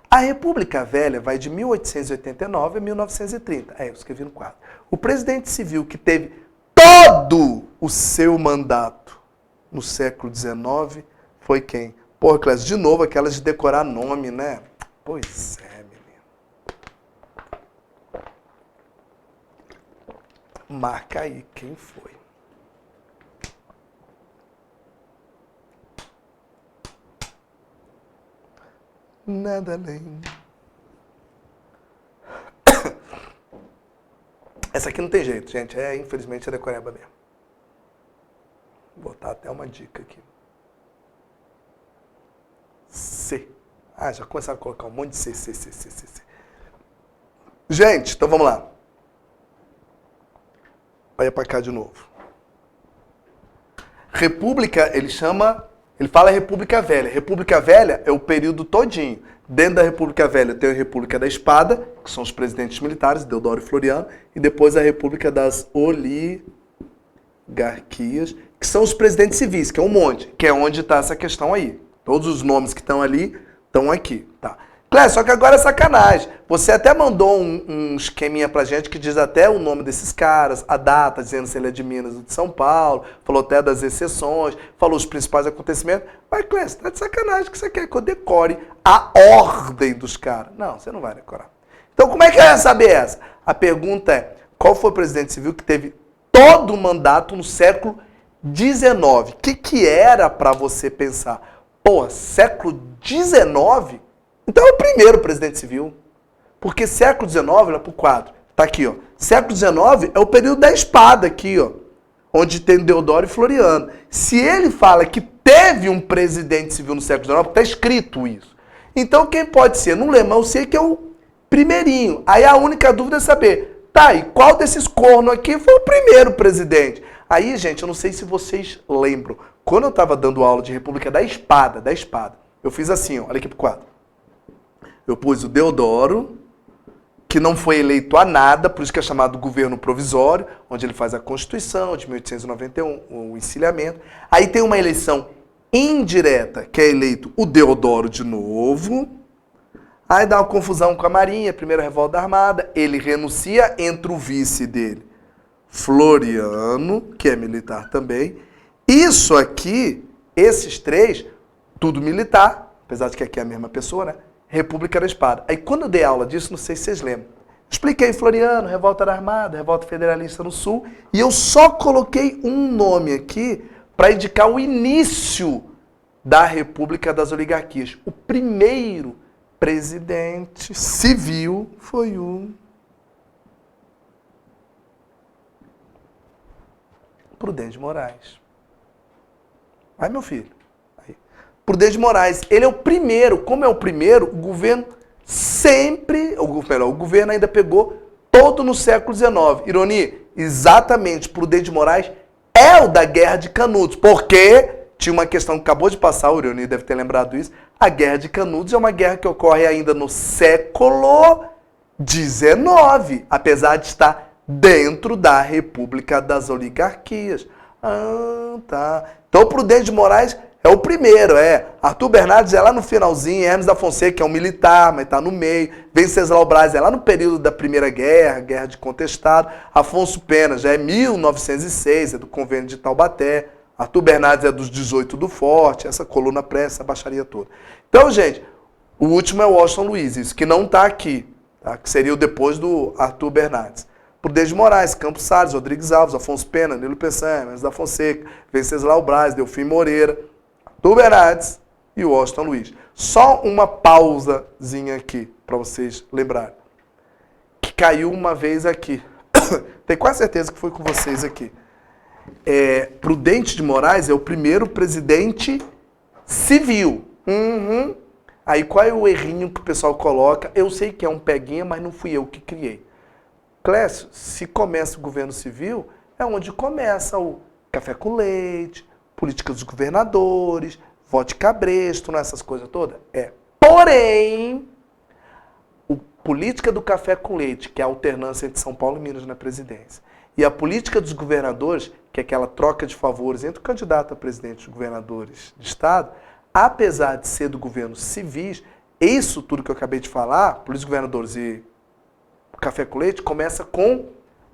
A República Velha vai de 1889 a 1930. Eu escrevi no quadro. O presidente civil que teve todo o seu mandato no século XIX foi quem? Porra, Clécio, de novo aquelas de decorar nome, né? Pois é, menino. Marca aí quem foi. Nada além. Essa aqui não tem jeito, gente. Infelizmente, é decoreba mesmo. Vou botar até uma dica aqui. C. Já começaram a colocar um monte de C. Gente, então vamos lá. Vai para cá de novo. República, ele fala República Velha. República Velha é o período todinho. Dentro da República Velha tem a República da Espada, que são os presidentes militares, Deodoro e Floriano, e depois a República das Oligarquias, que são os presidentes civis, que é um monte, que é onde está essa questão aí. Todos os nomes que estão ali estão aqui. Tá? Clécio, só que agora é sacanagem. Você até mandou um esqueminha pra gente que diz até o nome desses caras, a data, dizendo se ele é de Minas ou de São Paulo, falou até das exceções, falou os principais acontecimentos. Mas, Clécio, tá de sacanagem que você quer que eu decore a ordem dos caras. Não, você não vai decorar. Então, como é que eu ia saber essa? A pergunta é, qual foi o presidente civil que teve todo o mandato no século XIX? O que era para você pensar? Pô, século XIX? Então é o primeiro presidente civil. Porque século XIX, olha pro quadro, tá aqui, ó. Século XIX é o período da espada aqui, ó. Onde tem Deodoro e Floriano. Se ele fala que teve um presidente civil no século XIX, tá escrito isso. Então quem pode ser? No Lemão eu sei que é o primeirinho. Aí a única dúvida é saber, tá, e qual desses cornos aqui foi o primeiro presidente? Aí, gente, eu não sei se vocês lembram. Quando eu tava dando aula de República da Espada, eu fiz assim, ó, olha aqui pro quadro. Eu pus o Deodoro, que não foi eleito a nada, por isso que é chamado governo provisório, onde ele faz a Constituição de 1891, o encilhamento. Aí tem uma eleição indireta, que é eleito o Deodoro de novo. Aí dá uma confusão com a Marinha, primeira revolta armada, ele renuncia, entra o vice dele, Floriano, que é militar também. Isso aqui, esses três, tudo militar, apesar de que aqui é a mesma pessoa, né? República da Espada. Aí quando eu dei aula disso, não sei se vocês lembram, expliquei Floriano, Revolta da Armada, Revolta Federalista no Sul, e eu só coloquei um nome aqui para indicar o início da República das Oligarquias. O primeiro presidente civil foi o Prudente de Moraes. Vai, meu filho. Prudente de Moraes, ele é o primeiro. Como é o primeiro, o governo sempre, o governo ainda pegou todo no século XIX. Ironia, exatamente, Prudente de Moraes é o da Guerra de Canudos, porque tinha uma questão que acabou de passar, o Ironia deve ter lembrado isso, a Guerra de Canudos é uma guerra que ocorre ainda no século XIX, apesar de estar dentro da República das Oligarquias. Ah, tá. Então, Prudente de Moraes é o primeiro, Arthur Bernardes é lá no finalzinho, Hermes da Fonseca, que é um militar, mas está no meio. Venceslau Braz é lá no período da Primeira Guerra, Guerra de Contestado. Afonso Pena já é 1906, é do Convênio de Taubaté. Arthur Bernardes é dos 18 do Forte, essa coluna pressa, essa baixaria toda. Então, gente, o último é o Washington Luiz, isso que não está aqui, tá? Que seria o depois do Arthur Bernardes. Prudente de Moraes, Campos Salles, Rodrigues Alves, Afonso Pena, Nilo Peçanha, Hermes da Fonseca, Venceslau Braz, Delfim Moreira, Arthur Bernardes e o Washington Luiz. Só uma pausazinha aqui, para vocês lembrarem. Que caiu uma vez aqui. Tenho quase certeza que foi com vocês aqui. Prudente de Moraes é o primeiro presidente civil. Uhum. Aí qual é o errinho que o pessoal coloca? Eu sei que é um peguinha, mas não fui eu que criei. Clécio, se começa o governo civil, é onde começa o café com leite, política dos governadores, voto de cabresto, essas coisas todas. Porém, a política do café com leite, que é a alternância entre São Paulo e Minas na presidência, e a política dos governadores, que é aquela troca de favores entre o candidato a presidente e os governadores de estado, apesar de ser do governo civis, isso tudo que eu acabei de falar, polícia dos governadores e café com leite, começa com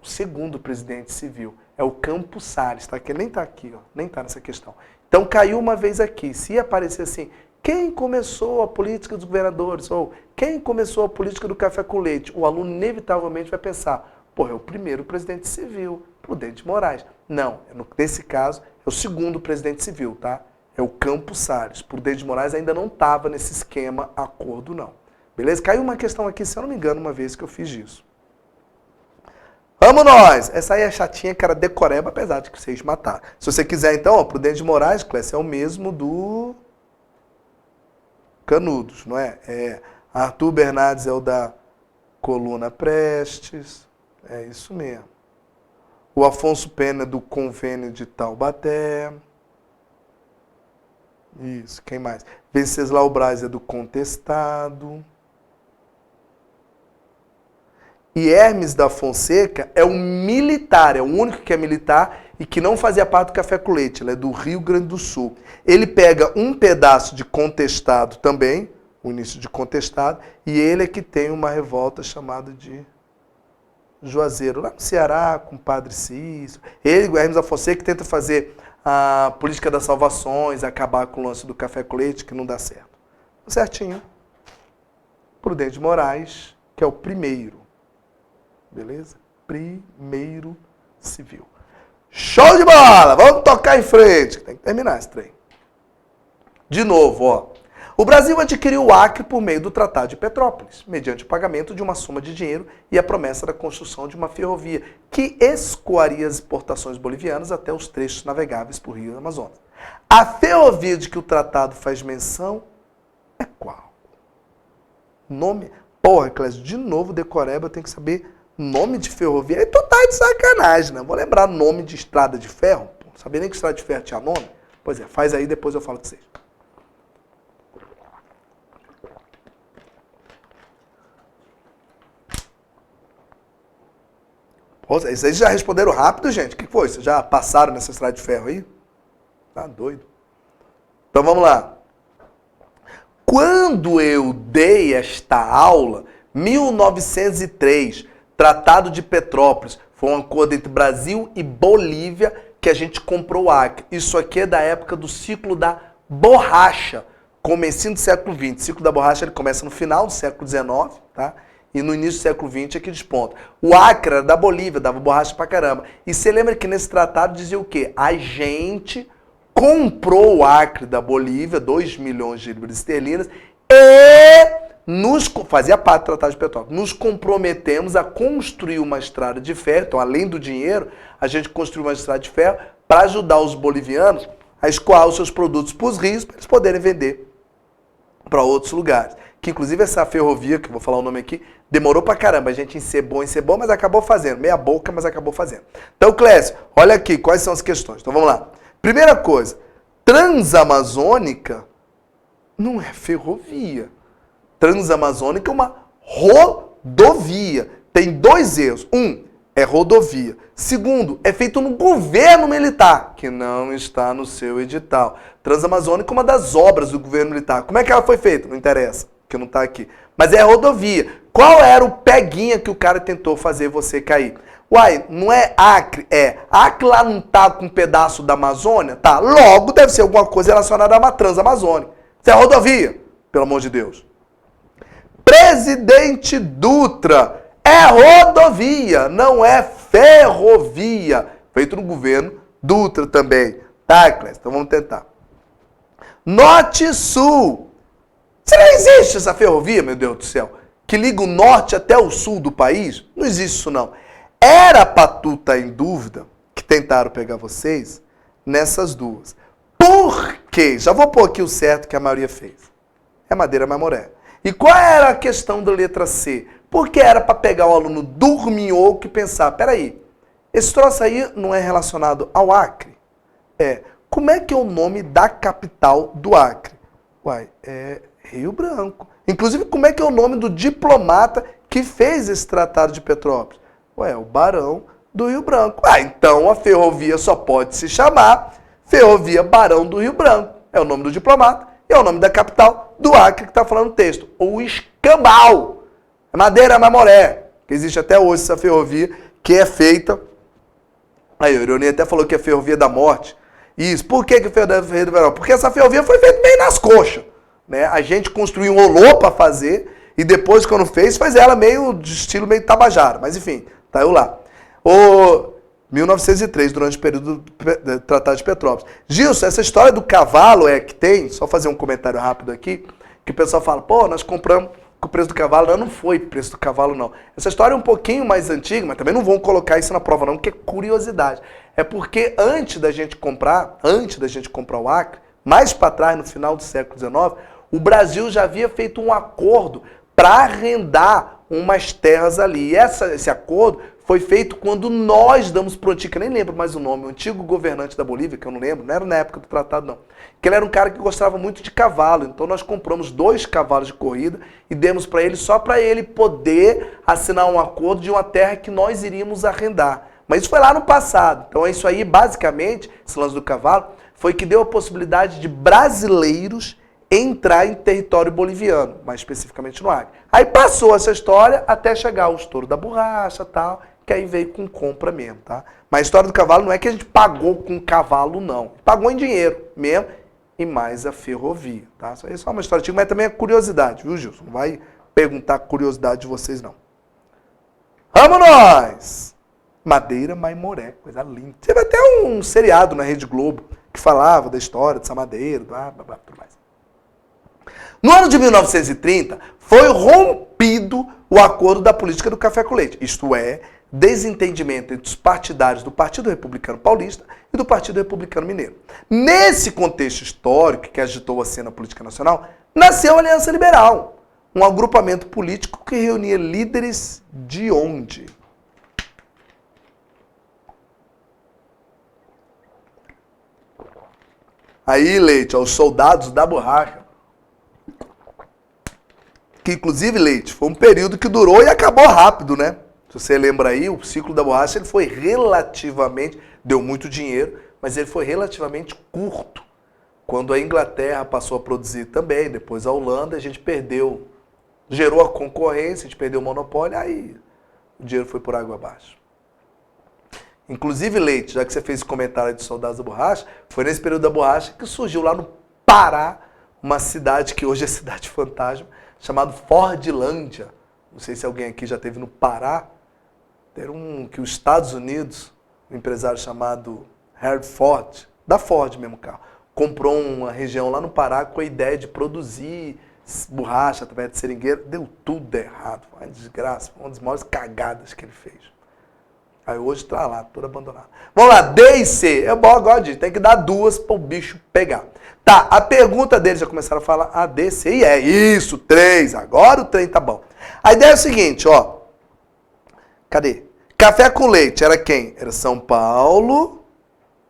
o segundo presidente civil. É o Campos Salles, tá? Que nem está aqui, ó, nem está nessa questão. Então caiu uma vez aqui. Se aparecer assim, quem começou a política dos governadores? Ou quem começou a política do café com leite? O aluno inevitavelmente vai pensar, pô, é o primeiro presidente civil, Prudente de Moraes. Não, nesse caso, é o segundo presidente civil, tá? É o Campos Salles. Prudente de Moraes ainda não estava nesse esquema acordo, não. Beleza? Caiu uma questão aqui, se eu não me engano, uma vez que eu fiz isso. Vamos nós! Essa aí é chatinha, cara, decoreba, apesar de que vocês matar. Se você quiser, então, ó, Prudente de Moraes, Clécio, é o mesmo do Canudos, não é? Arthur Bernardes é o da Coluna Prestes. É isso mesmo. O Afonso Pena é do Convênio de Taubaté. Isso, quem mais? Venceslau Braz é do Contestado. E Hermes da Fonseca é um militar, é o único que é militar e que não fazia parte do café com leite, ele é do Rio Grande do Sul. Ele pega um pedaço de Contestado também, o início de contestado, e ele é que tem uma revolta chamada de Juazeiro, lá no Ceará, com o padre Cícero. Ele, o Hermes Afonseca, que tenta fazer a política das salvações, acabar com o lance do café com leite, que não dá certo. Certinho. Prudente de Moraes, que é o primeiro. Beleza? Primeiro civil. Show de bola! Vamos tocar em frente. Tem que terminar esse trem. De novo, ó. O Brasil adquiriu o Acre por meio do Tratado de Petrópolis, mediante o pagamento de uma soma de dinheiro e a promessa da construção de uma ferrovia que escoaria as exportações bolivianas até os trechos navegáveis por Rio e Amazonas. A ferrovia de que o tratado faz menção é qual? Nome? Porra, Clésio, de novo, decoreba, eu tenho que saber nome de ferrovia. Aí tu tá de sacanagem, né? Vou lembrar nome de estrada de ferro? Pô, sabia nem que estrada de ferro tinha nome? Pois é, faz aí, depois eu falo com vocês. Pô, vocês já responderam rápido, gente? O que foi? Vocês já passaram nessa estrada de ferro aí? Tá doido. Então vamos lá. Quando eu dei esta aula, 1903, Tratado de Petrópolis, foi um acordo entre Brasil e Bolívia que a gente comprou o Acre. Isso aqui é da época do ciclo da borracha, comecinho do século XX. O ciclo da borracha ele começa no final do século XIX, tá? E no início do século XX é que desponta. O Acre era da Bolívia, dava borracha pra caramba. E você lembra que nesse tratado dizia o quê? A gente comprou o Acre da Bolívia, 2 milhões de libras esterlinas, e fazia parte do Tratado de Petrópolis. Nos comprometemos a construir uma estrada de ferro. Então, além do dinheiro, a gente construiu uma estrada de ferro para ajudar os bolivianos a escoar os seus produtos para os rios, para eles poderem vender para outros lugares. Que inclusive essa ferrovia, que eu vou falar o nome aqui, demorou pra caramba. A gente encebou, mas acabou fazendo. Meia boca, mas acabou fazendo. Então, Clécio, olha aqui, quais são as questões. Então, vamos lá. Primeira coisa, Transamazônica não é ferrovia. Transamazônica é uma rodovia. Tem 2 erros. Um, é rodovia. Segundo, é feito no governo militar, que não está no seu edital. Transamazônica é uma das obras do governo militar. Como é que ela foi feita? Não interessa, que não está aqui. Mas é rodovia. Qual era o peguinha que o cara tentou fazer você cair? Uai, não é Acre? É. Acre lá não tá com um pedaço da Amazônia? Tá. Logo deve ser alguma coisa relacionada a uma Transamazônica. Isso é rodovia, pelo amor de Deus. Presidente Dutra é rodovia, não é ferrovia. Feito no governo Dutra também. Tá, Clécio? Então vamos tentar. Norte-Sul. Será que existe essa ferrovia, meu Deus do céu? Que liga o norte até o sul do país? Não existe isso, não. Era pra tu estar em dúvida, que tentaram pegar vocês, nessas duas. Por quê? Já vou pôr aqui o certo que a maioria fez. É Madeira Mamoré. E qual era a questão da letra C? Porque era para pegar o aluno dorminhoco e pensar, peraí, esse troço aí não é relacionado ao Acre? Como é que é o nome da capital do Acre? Uai, é Rio Branco. Inclusive, como é que é o nome do diplomata que fez esse Tratado de Petrópolis? Ué, o Barão do Rio Branco. Então a ferrovia só pode se chamar Ferrovia Barão do Rio Branco. É o nome do diplomata e é o nome da capital do Acre que está falando o texto. O Escambau. Madeira Mamoré, que existe até hoje essa ferrovia, que é feita... Aí, o Ironia até falou que é Ferrovia da Morte. Isso. Por que Ferrovia da Morte? Porque essa ferrovia foi feita meio nas coxas. Né? A gente construiu um rolô para fazer e depois, quando fez ela meio de estilo meio tabajara. Mas, enfim, tá eu lá. 1903, durante o período do Tratado de Petrópolis. Gilson, essa história do cavalo que tem, só fazer um comentário rápido aqui, que o pessoal fala, pô, nós compramos com o preço do cavalo. Não foi preço do cavalo, não. Essa história é um pouquinho mais antiga, mas também não vão colocar isso na prova, não, porque é curiosidade. É porque antes da gente comprar o Acre, mais para trás, no final do século XIX, o Brasil já havia feito um acordo para arrendar umas terras ali. E esse acordo foi feito quando nós damos pro antigo, que eu nem lembro mais o nome, o antigo governante da Bolívia, que eu não lembro, não era na época do tratado não, que ele era um cara que gostava muito de cavalo, então nós compramos 2 cavalos de corrida e demos para ele só para ele poder assinar um acordo de uma terra que nós iríamos arrendar. Mas isso foi lá no passado, então é isso aí, basicamente, esse lance do cavalo, foi que deu a possibilidade de brasileiros entrar em território boliviano, mais especificamente no Acre. Aí passou essa história até chegar o estouro da borracha e tal, que aí veio com compra mesmo, tá? Mas a história do cavalo não é que a gente pagou com cavalo, não. Pagou em dinheiro mesmo e mais a ferrovia, tá? Isso aí é só uma história antiga, mas também é curiosidade, viu, Gilson? Não vai perguntar a curiosidade de vocês, não. Vamos nós! Madeira Maimoré, coisa linda. Teve até um seriado na Rede Globo que falava da história dessa madeira, blá, blá, blá, tudo mais. No ano de 1930, foi rompido o acordo da política do café com leite, isto é, desentendimento entre os partidários do Partido Republicano Paulista e do Partido Republicano Mineiro. Nesse contexto histórico que agitou a cena política nacional, nasceu a Aliança Liberal, um agrupamento político que reunia líderes de onde? Aí, Leite, aos soldados da borracha. Que, inclusive, Leite, foi um período que durou e acabou rápido, né? Se você lembra aí, o ciclo da borracha ele foi relativamente, deu muito dinheiro, mas ele foi relativamente curto. Quando a Inglaterra passou a produzir também, depois a Holanda, a gente perdeu, gerou a concorrência, a gente perdeu o monopólio, aí o dinheiro foi por água abaixo. Inclusive, Leite, já que você fez esse comentário de soldados da borracha, foi nesse período da borracha que surgiu lá no Pará, uma cidade que hoje é cidade fantasma, chamada Fordlândia. Não sei se alguém aqui já esteve no Pará. Era que os Estados Unidos, um empresário chamado Harry Ford, da Ford mesmo carro, comprou uma região lá no Pará com a ideia de produzir borracha através de seringueira. Deu tudo errado. Foi uma desgraça, uma das maiores cagadas que ele fez. Aí hoje está lá, tudo abandonado. Vamos lá, D e C. É bom agora, tem que dar duas para o bicho pegar. Tá, a pergunta deles já começaram a falar A, D, C e é isso, 3. Agora o trem tá bom. A ideia é o seguinte, ó. Cadê? Café com leite era quem? Era São Paulo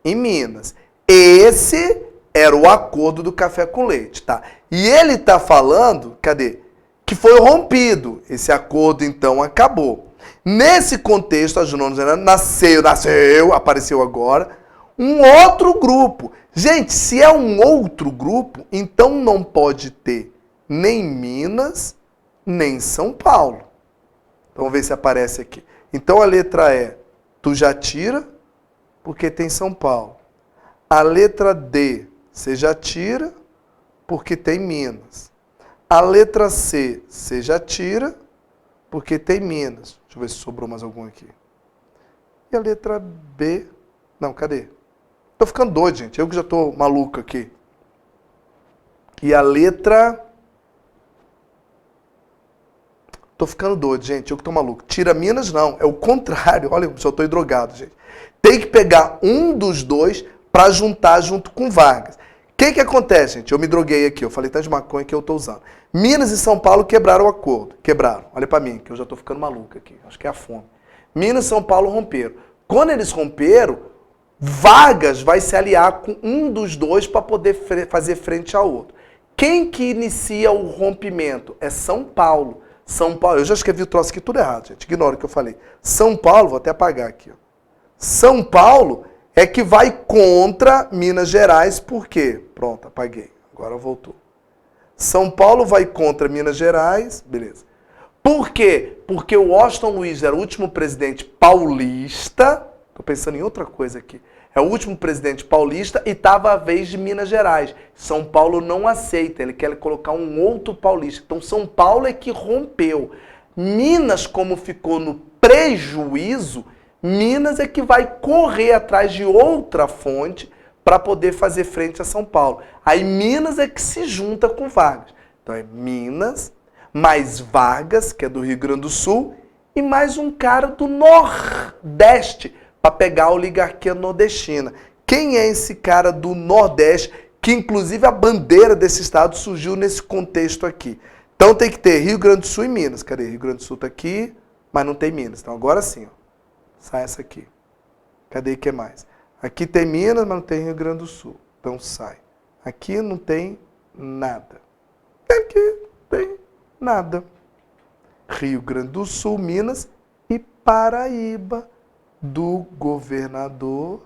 e Minas. Esse era o acordo do café com leite, tá? E ele tá falando, cadê? Que foi rompido. Esse acordo, então, acabou. Nesse contexto, a Junona nasceu, apareceu agora, um outro grupo. Gente, se é um outro grupo, então não pode ter nem Minas, nem São Paulo. Então, vamos ver se aparece aqui. Então, a letra E, tu já tira, porque tem São Paulo. A letra D, você já tira, porque tem Minas. A letra C, você já tira, porque tem Minas. Deixa eu ver se sobrou mais algum aqui. E a letra B... Não, cadê? Tô ficando doido, gente. Eu que já tô maluco aqui. E a letra... Tô ficando doido, gente. Eu que tô maluco. Tira Minas, não. É o contrário. Olha, eu tô drogado, gente. Tem que pegar um dos dois para juntar junto com Vargas. O que acontece, gente? Eu me droguei aqui. Eu falei tanto de maconha que eu tô usando. Minas e São Paulo quebraram o acordo. Quebraram. Olha para mim, que eu já tô ficando maluco aqui. Acho que é a fome. Minas e São Paulo romperam. Quando eles romperam, Vargas vai se aliar com um dos dois para poder fazer frente ao outro. Quem que inicia o rompimento? É São Paulo. São Paulo, eu já escrevi o troço aqui tudo errado, gente. Ignora o que eu falei. São Paulo, vou até apagar aqui. Ó. São Paulo é que vai contra Minas Gerais, por quê? Pronto, apaguei. Agora voltou. São Paulo vai contra Minas Gerais, beleza. Por quê? Porque o Washington Luiz era o último presidente paulista. Estou pensando em outra coisa aqui. É o último presidente paulista e estava a vez de Minas Gerais. São Paulo não aceita, ele quer colocar um outro paulista. Então São Paulo é que rompeu. Minas, como ficou no prejuízo, Minas é que vai correr atrás de outra fonte para poder fazer frente a São Paulo. Aí Minas é que se junta com Vargas. Então é Minas, mais Vargas, que é do Rio Grande do Sul, e mais um cara do Nordeste, para pegar a oligarquia nordestina. Quem é esse cara do Nordeste, que inclusive a bandeira desse estado surgiu nesse contexto aqui? Então tem que ter Rio Grande do Sul e Minas. Cadê? Rio Grande do Sul está aqui, mas não tem Minas. Então agora sim, ó. Sai essa aqui. Cadê o que mais? Aqui tem Minas, mas não tem Rio Grande do Sul. Então sai. Aqui não tem nada. Aqui tem nada. Rio Grande do Sul, Minas e Paraíba. Do governador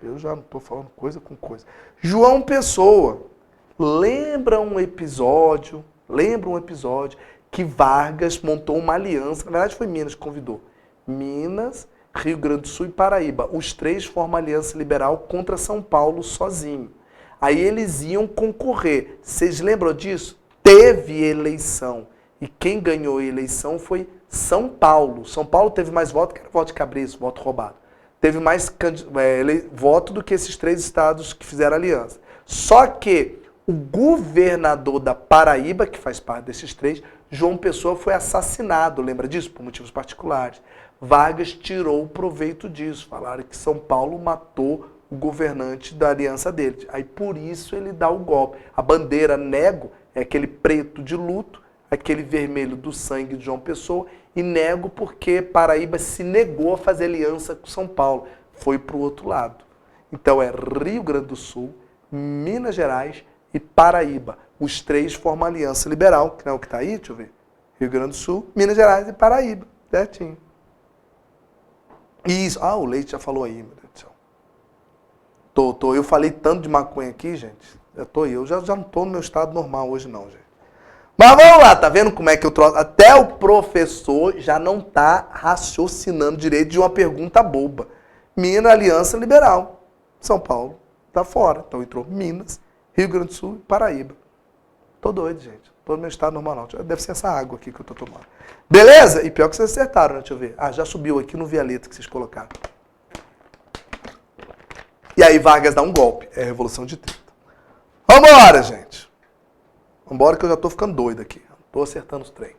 Eu já não estou falando coisa com coisa. João Pessoa. Lembra um episódio que Vargas montou uma aliança, na verdade foi Minas que convidou. Minas, Rio Grande do Sul e Paraíba. Os três formam aliança liberal contra São Paulo sozinho. Aí eles iam concorrer. Vocês lembram disso? Teve eleição. E quem ganhou a eleição foi São Paulo. São Paulo teve mais voto que era voto de Cabresto, voto roubado. Teve mais voto do que esses três estados que fizeram aliança. Só que o governador da Paraíba, que faz parte desses três, João Pessoa, foi assassinado, lembra disso? Por motivos particulares. Vargas tirou o proveito disso. Falaram que São Paulo matou o governante da aliança dele. Aí por isso ele dá o golpe. A bandeira nego é aquele preto de luto, aquele vermelho do sangue de João Pessoa, e nego porque Paraíba se negou a fazer aliança com São Paulo. Foi para o outro lado. Então é Rio Grande do Sul, Minas Gerais e Paraíba. Os três formam aliança liberal, que não é o que está aí, deixa eu ver. Rio Grande do Sul, Minas Gerais e Paraíba. Certinho. Isso. Ah, o Leite já falou aí, meu Deus do céu. Eu falei tanto de maconha aqui, gente. Eu já não estou no meu estado normal hoje não, gente. Mas vamos lá, tá vendo como é que eu troço? Até o professor já não tá raciocinando direito de uma pergunta boba. Minas, Aliança Liberal. São Paulo tá fora. Então entrou Minas, Rio Grande do Sul e Paraíba. Tô doido, gente. Tô no meu estado normal não. Deve ser essa água aqui que eu tô tomando. Beleza? E pior que vocês acertaram, né? Deixa eu ver. Ah, já subiu aqui, não vi a letra que vocês colocaram. E aí Vargas dá um golpe. É a Revolução de 30. Vambora, gente. Vambora que eu já tô ficando doido aqui. Tô acertando os trem.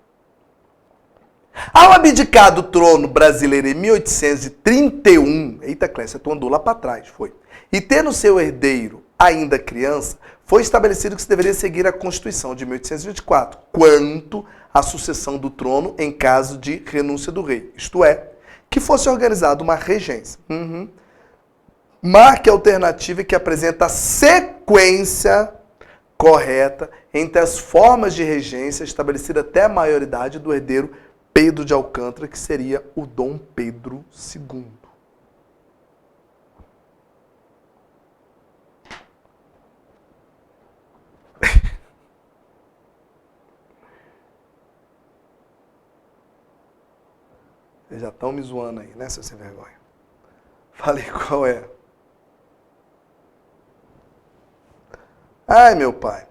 Ao abdicar do trono brasileiro em 1831, eita Clécia, tu andou lá para trás, foi. E tendo seu herdeiro ainda criança, foi estabelecido que se deveria seguir a Constituição de 1824, quanto à sucessão do trono em caso de renúncia do rei. Isto é, que fosse organizada uma regência. Marque a alternativa que apresenta a sequência correta entre as formas de regência estabelecida até a maioridade do herdeiro Pedro de Alcântara, que seria o Dom Pedro II. Vocês já estão me zoando aí, né, seu sem vergonha? Falei qual é. Ai, meu pai.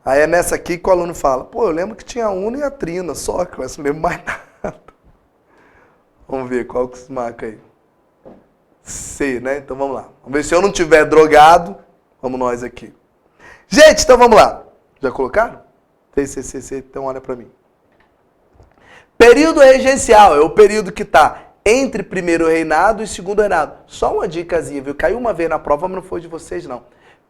Aí é nessa aqui que o aluno fala, pô, eu lembro que tinha a Una e a Trina, só que eu não lembro mais nada. Vamos ver qual que se marca aí. C, né? Então vamos lá. Vamos ver se eu não tiver drogado. Vamos nós aqui. Gente, então vamos lá. Já colocaram? C, então olha pra mim. Período regencial é o período que está entre primeiro reinado e segundo reinado. Só uma dicasinha, viu? Caiu uma vez na prova, mas não foi de vocês, não.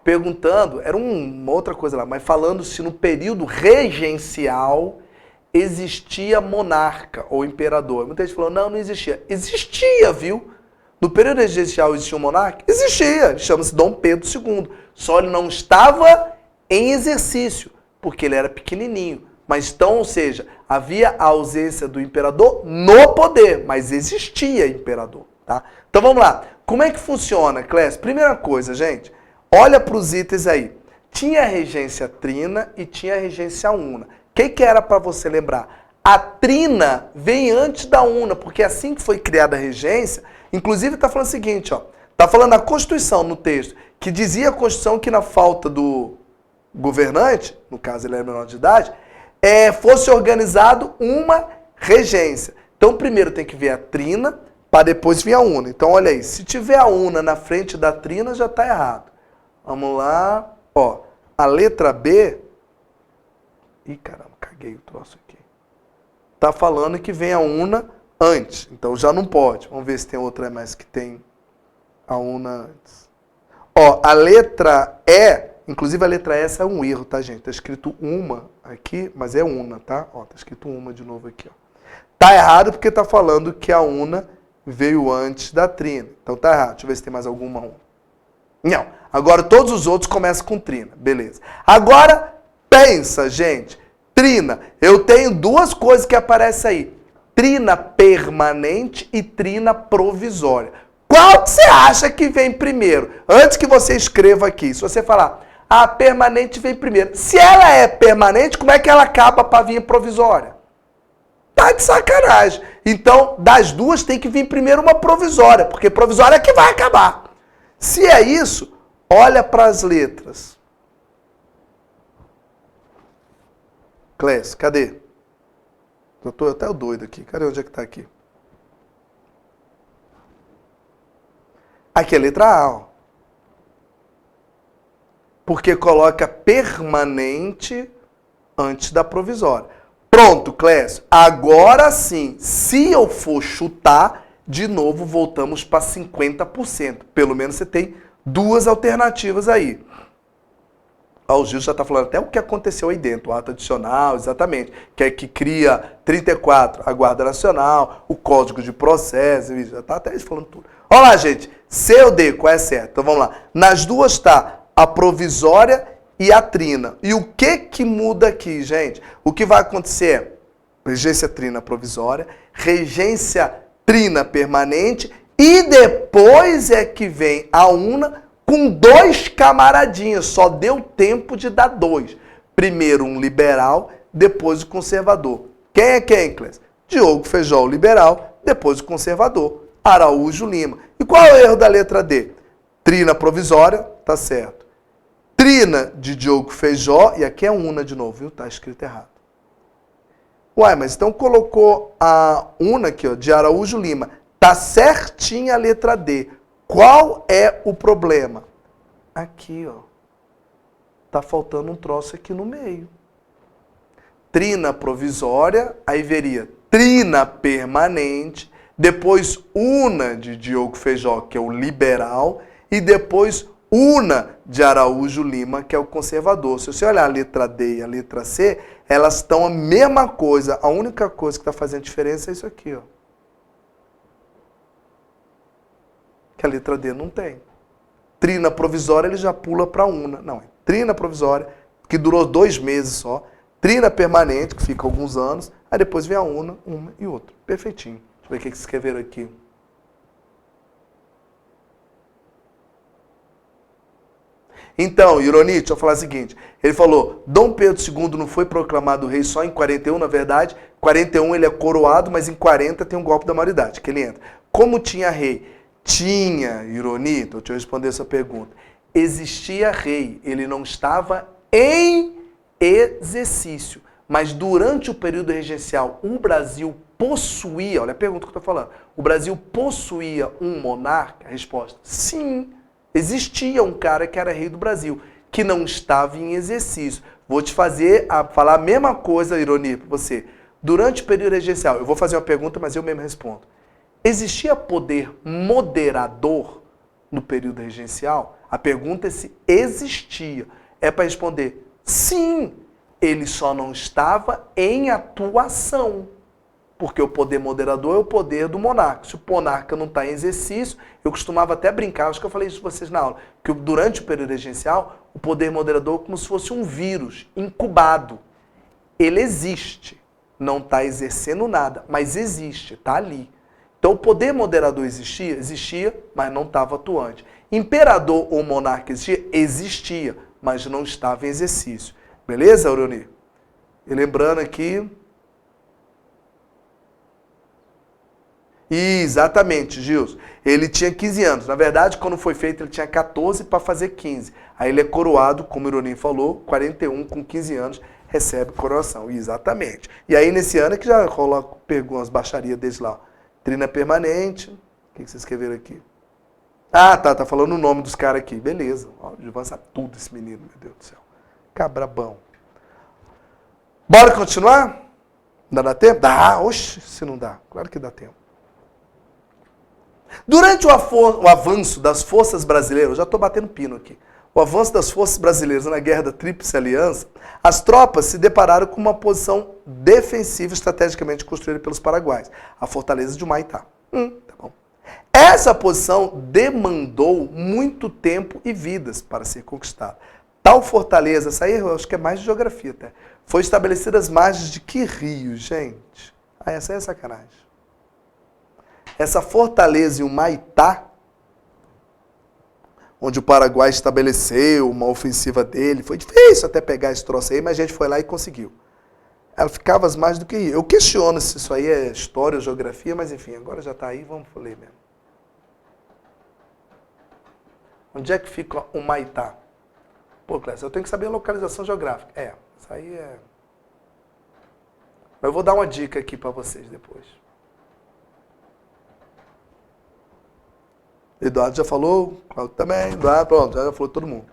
Perguntando, era uma outra coisa lá, mas falando se no período regencial existia monarca ou imperador. Muita gente falou, não existia. Existia, viu? No período regencial existia um monarca? Existia, chama-se Dom Pedro II. Só ele não estava em exercício, porque ele era pequenininho. Mas então, ou seja, havia a ausência do imperador no poder, mas existia imperador, tá? Então vamos lá. Como é que funciona, Clécio? Primeira coisa, gente, olha para os itens aí. Tinha a regência trina e tinha a regência una. O que era para você lembrar? A trina vem antes da una, porque assim que foi criada a regência, inclusive está falando o seguinte, ó, está falando a Constituição no texto, que dizia a Constituição que na falta do governante, no caso ele era menor de idade, fosse organizado uma regência. Então primeiro tem que ver a trina, para depois vir a una. Então olha aí, se tiver a una na frente da trina, já está errado. Vamos lá, ó, a letra B, ih caramba, caguei o troço aqui. Tá falando que vem a una antes, então já não pode. Vamos ver se tem outra mais que tem a una antes. Ó, a letra E, inclusive a letra E, essa é um erro, tá gente? Tá escrito uma aqui, mas é una, tá? Ó, tá escrito uma de novo aqui, ó. Tá errado porque tá falando que a una veio antes da trina. Então tá errado. Deixa eu ver se tem mais alguma una. Não. Agora todos os outros começam com trina. Beleza. Agora, pensa, gente. Trina. Eu tenho duas coisas que aparecem aí. Trina permanente e trina provisória. Qual que você acha que vem primeiro? Antes que você escreva aqui, se você falar, a permanente vem primeiro. Se ela é permanente, como é que ela acaba para vir provisória? Tá de sacanagem. Então, das duas tem que vir primeiro uma provisória, porque provisória é que vai acabar. Se é isso, olha para as letras. Clécio, cadê? Eu tô até doido aqui. Cadê onde é que tá aqui? Aqui é a letra A, ó. Porque coloca permanente antes da provisória. Pronto, Clécio. Agora sim, se eu for chutar, de novo voltamos para 50%. Pelo menos você tem duas alternativas aí. Ó, o Gil já está falando até o que aconteceu aí dentro. O ato adicional, exatamente. Que é que cria 34, a Guarda Nacional, o Código de Processo. Já está até falando tudo. Olha lá, gente. C ou D, qual é certo? Então vamos lá. Nas duas está a provisória e a trina. E o que muda aqui, gente? O que vai acontecer é regência trina provisória, regência trina permanente e depois é que vem a una com dois camaradinhos. Só deu tempo de dar dois. Primeiro um liberal, depois o conservador. Quem é quem, Clécio? Diogo Feijó, o liberal, depois o conservador. Araújo Lima. E qual é o erro da letra D? Trina provisória, tá certo. Trina de Diogo Feijó, e aqui é una de novo, viu? Tá escrito errado. Uai, mas então colocou a una aqui, ó, de Araújo Lima. Tá certinha a letra D. Qual é o problema? Aqui, ó. Tá faltando um troço aqui no meio. Trina provisória, aí veria trina permanente, depois una de Diogo Feijó, que é o liberal, e depois una de Araújo Lima, que é o conservador. Se você olhar a letra D e a letra C, elas estão a mesma coisa. A única coisa que está fazendo diferença é isso aqui, ó. Que a letra D não tem. Trina provisória, ele já pula para una. Não, é trina provisória, que durou 2 meses só. Trina permanente, que fica alguns anos. Aí depois vem a una, uma e outra. Perfeitinho. Deixa eu ver o que eles escreveram aqui. Então, Ironi, deixa eu falar o seguinte. Ele falou, Dom Pedro II não foi proclamado rei só em 41, na verdade. 41 ele é coroado, mas em 40 tem um golpe da maioridade, que ele entra. Como tinha rei? Tinha, Ironi, então deixa eu responder essa pergunta. Existia rei, ele não estava em exercício. Mas durante o período regencial, o Brasil possuía, olha a pergunta que eu estou falando, o Brasil possuía um monarca? A resposta, sim. Existia um cara que era rei do Brasil, que não estava em exercício. Vou te falar a mesma coisa, Ironi, para você. Durante o período regencial, eu vou fazer uma pergunta, mas eu mesmo respondo. Existia poder moderador no período regencial? A pergunta é se existia. É para responder, sim, ele só não estava em atuação. Porque o poder moderador é o poder do monarca. Se o monarca não está em exercício, eu costumava até brincar, acho que eu falei isso para vocês na aula, que durante o período regencial, o poder moderador é como se fosse um vírus incubado. Ele existe, não está exercendo nada, mas existe, está ali. Então o poder moderador existia? Existia, mas não estava atuante. Imperador ou monarca existia? Existia, mas não estava em exercício. Beleza, Auroni? E lembrando aqui... Exatamente, Gilson. Ele tinha 15 anos. Na verdade, quando foi feito, ele tinha 14 para fazer 15. Aí ele é coroado, como o Ironim falou, 41 com 15 anos, recebe coroação. Exatamente. E aí, nesse ano, é que já rola, pegou umas baixarias desde lá. Trina permanente. O que vocês escreveram aqui? Ah, tá falando o nome dos caras aqui. Beleza. Ó, avança tudo esse menino, meu Deus do céu. Cabrabão. Bora continuar? Não dá tempo? Dá. Oxe, se não dá. Claro que dá tempo. Durante o avanço das forças brasileiras, eu já estou batendo pino aqui, o avanço das forças brasileiras na Guerra da Tríplice Aliança, as tropas se depararam com uma posição defensiva estrategicamente construída pelos paraguaios, a fortaleza de Humaitá. Tá bom. Essa posição demandou muito tempo e vidas para ser conquistada. Tal fortaleza, essa aí eu acho que é mais de geografia até, foi estabelecida às margens de que rio, gente? Ah, essa aí é sacanagem. Essa fortaleza em Humaitá, onde o Paraguai estabeleceu uma ofensiva dele. Foi difícil até pegar esse troço aí, mas a gente foi lá e conseguiu. Ela ficava as mais do que eu. Eu questiono se isso aí é história ou geografia, mas enfim, agora já está aí, vamos ler mesmo. Onde é que fica o Humaitá? Pô, Clécio, eu tenho que saber a localização geográfica. Isso aí é... Mas eu vou dar uma dica aqui para vocês depois. Eduardo já falou, Cláudio também, Eduardo, pronto, já falou todo mundo.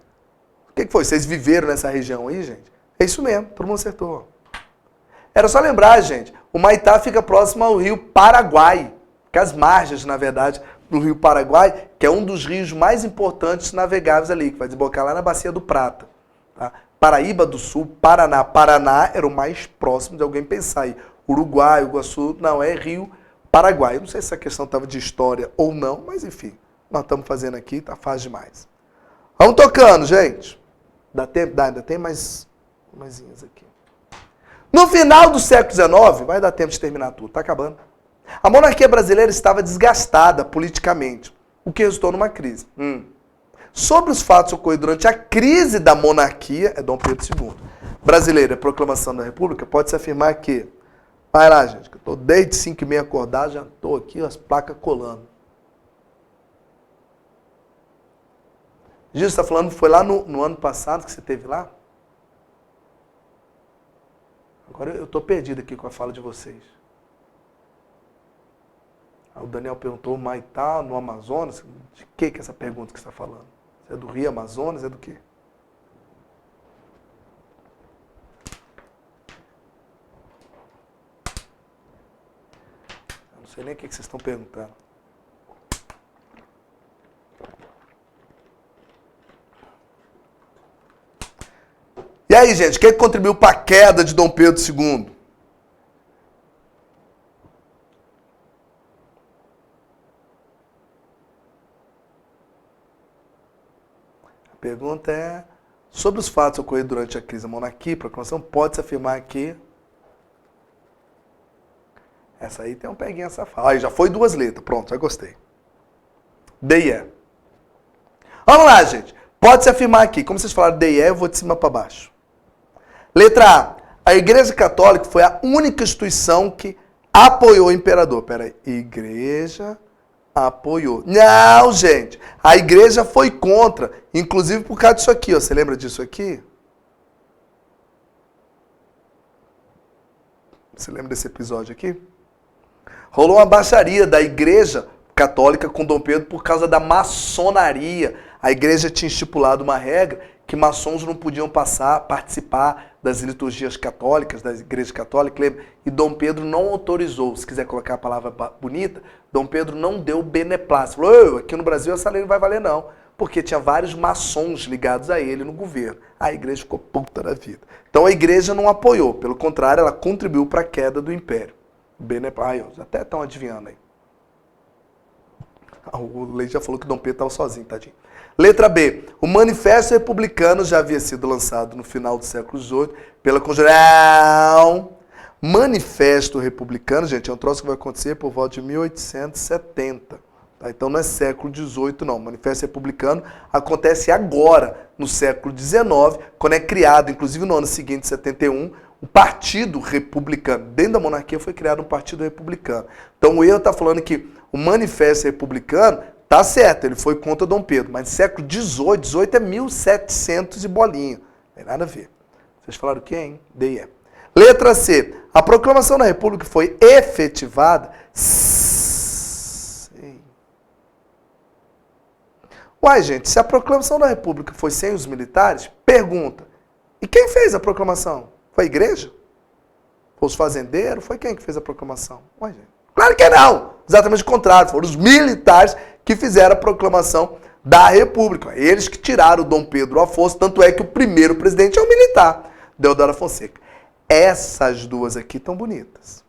O que foi? Vocês viveram nessa região aí, gente? É isso mesmo, todo mundo acertou. Era só lembrar, gente, o Humaitá fica próximo ao rio Paraguai, que é as margens, na verdade, do rio Paraguai, que é um dos rios mais importantes navegáveis ali, que vai desembocar lá na Bacia do Prata. Tá? Paraíba do Sul, Paraná. Paraná era o mais próximo de alguém pensar aí. Uruguai, Iguaçu, não, é rio Paraguai. Eu não sei se essa questão estava de história ou não, mas enfim, nós estamos fazendo aqui, tá fácil demais. Vamos tocando, gente. Dá tempo? Dá, ainda tem mais umazinhas aqui. No final do século XIX, vai dar tempo de terminar tudo, tá acabando. A monarquia brasileira estava desgastada politicamente, o que resultou numa crise. Sobre os fatos ocorridos durante a crise da monarquia, é Dom Pedro II, brasileira, a proclamação da República, pode-se afirmar que... Vai lá, gente, que eu estou desde 5h30 acordado, já estou aqui, as placas colando. Gil, você está falando, foi lá no ano passado que você esteve lá? Agora eu estou perdido aqui com a fala de vocês. O Daniel perguntou, Humaitá, no Amazonas? De que é essa pergunta que você está falando? É do Rio Amazonas? É do quê? Eu não sei nem o que vocês estão perguntando. E aí, gente, quem contribuiu para a queda de Dom Pedro II? A pergunta é, sobre os fatos ocorridos durante a crise da monarquia e proclamação, pode-se afirmar que... Essa aí tem um peguinha safado. Aí já foi 2 letras, pronto, já gostei. D e E. Vamos lá, gente. Pode-se afirmar aqui, como vocês falaram D e E, eu vou de cima para baixo. Letra A. A Igreja Católica foi a única instituição que apoiou o imperador. Peraí. Igreja apoiou. Não, gente. A igreja foi contra. Inclusive por causa disso aqui. Ó. Você lembra disso aqui? Você lembra desse episódio aqui? Rolou uma baixaria da Igreja Católica com Dom Pedro por causa da maçonaria. A igreja tinha estipulado uma regra que maçons não podiam participar das liturgias católicas, da Igreja Católica, lembra? E Dom Pedro não autorizou. Se quiser colocar a palavra bonita, Dom Pedro não deu beneplácito. Falou, aqui no Brasil essa lei não vai valer não, porque tinha vários maçons ligados a ele no governo. A igreja ficou puta da vida. Então a igreja não apoiou, pelo contrário, ela contribuiu para a queda do império. Beneplácito, até estão adivinhando aí. O Leite já falou que Dom Pedro estava sozinho, tadinho. Letra B. O Manifesto Republicano já havia sido lançado no final do século XVIII pela Conjuração. Manifesto Republicano, gente, é um troço que vai acontecer por volta de 1870. Tá? Então não é século XVIII, não. O Manifesto Republicano acontece agora, no século XIX, quando é criado, inclusive no ano seguinte, 71, o Partido Republicano. Dentro da monarquia foi criado um Partido Republicano. Então o erro está falando que o Manifesto Republicano tá certo, ele foi contra Dom Pedro, mas século XVIII, 18 é 1700 e bolinha. Não tem nada a ver. Vocês falaram o quê, hein? D e E. Letra C. A proclamação da República foi efetivada... Uai, gente, se a proclamação da República foi sem os militares, pergunta, e quem fez a proclamação? Foi a igreja? Foi os fazendeiros? Foi quem que fez a proclamação? Uai, gente. Claro que não! Exatamente o contrário, foram os militares que fizeram a proclamação da República. Eles que tiraram o Dom Pedro Afonso, tanto é que o primeiro presidente é um militar, Deodoro Fonseca. Essas duas aqui estão bonitas.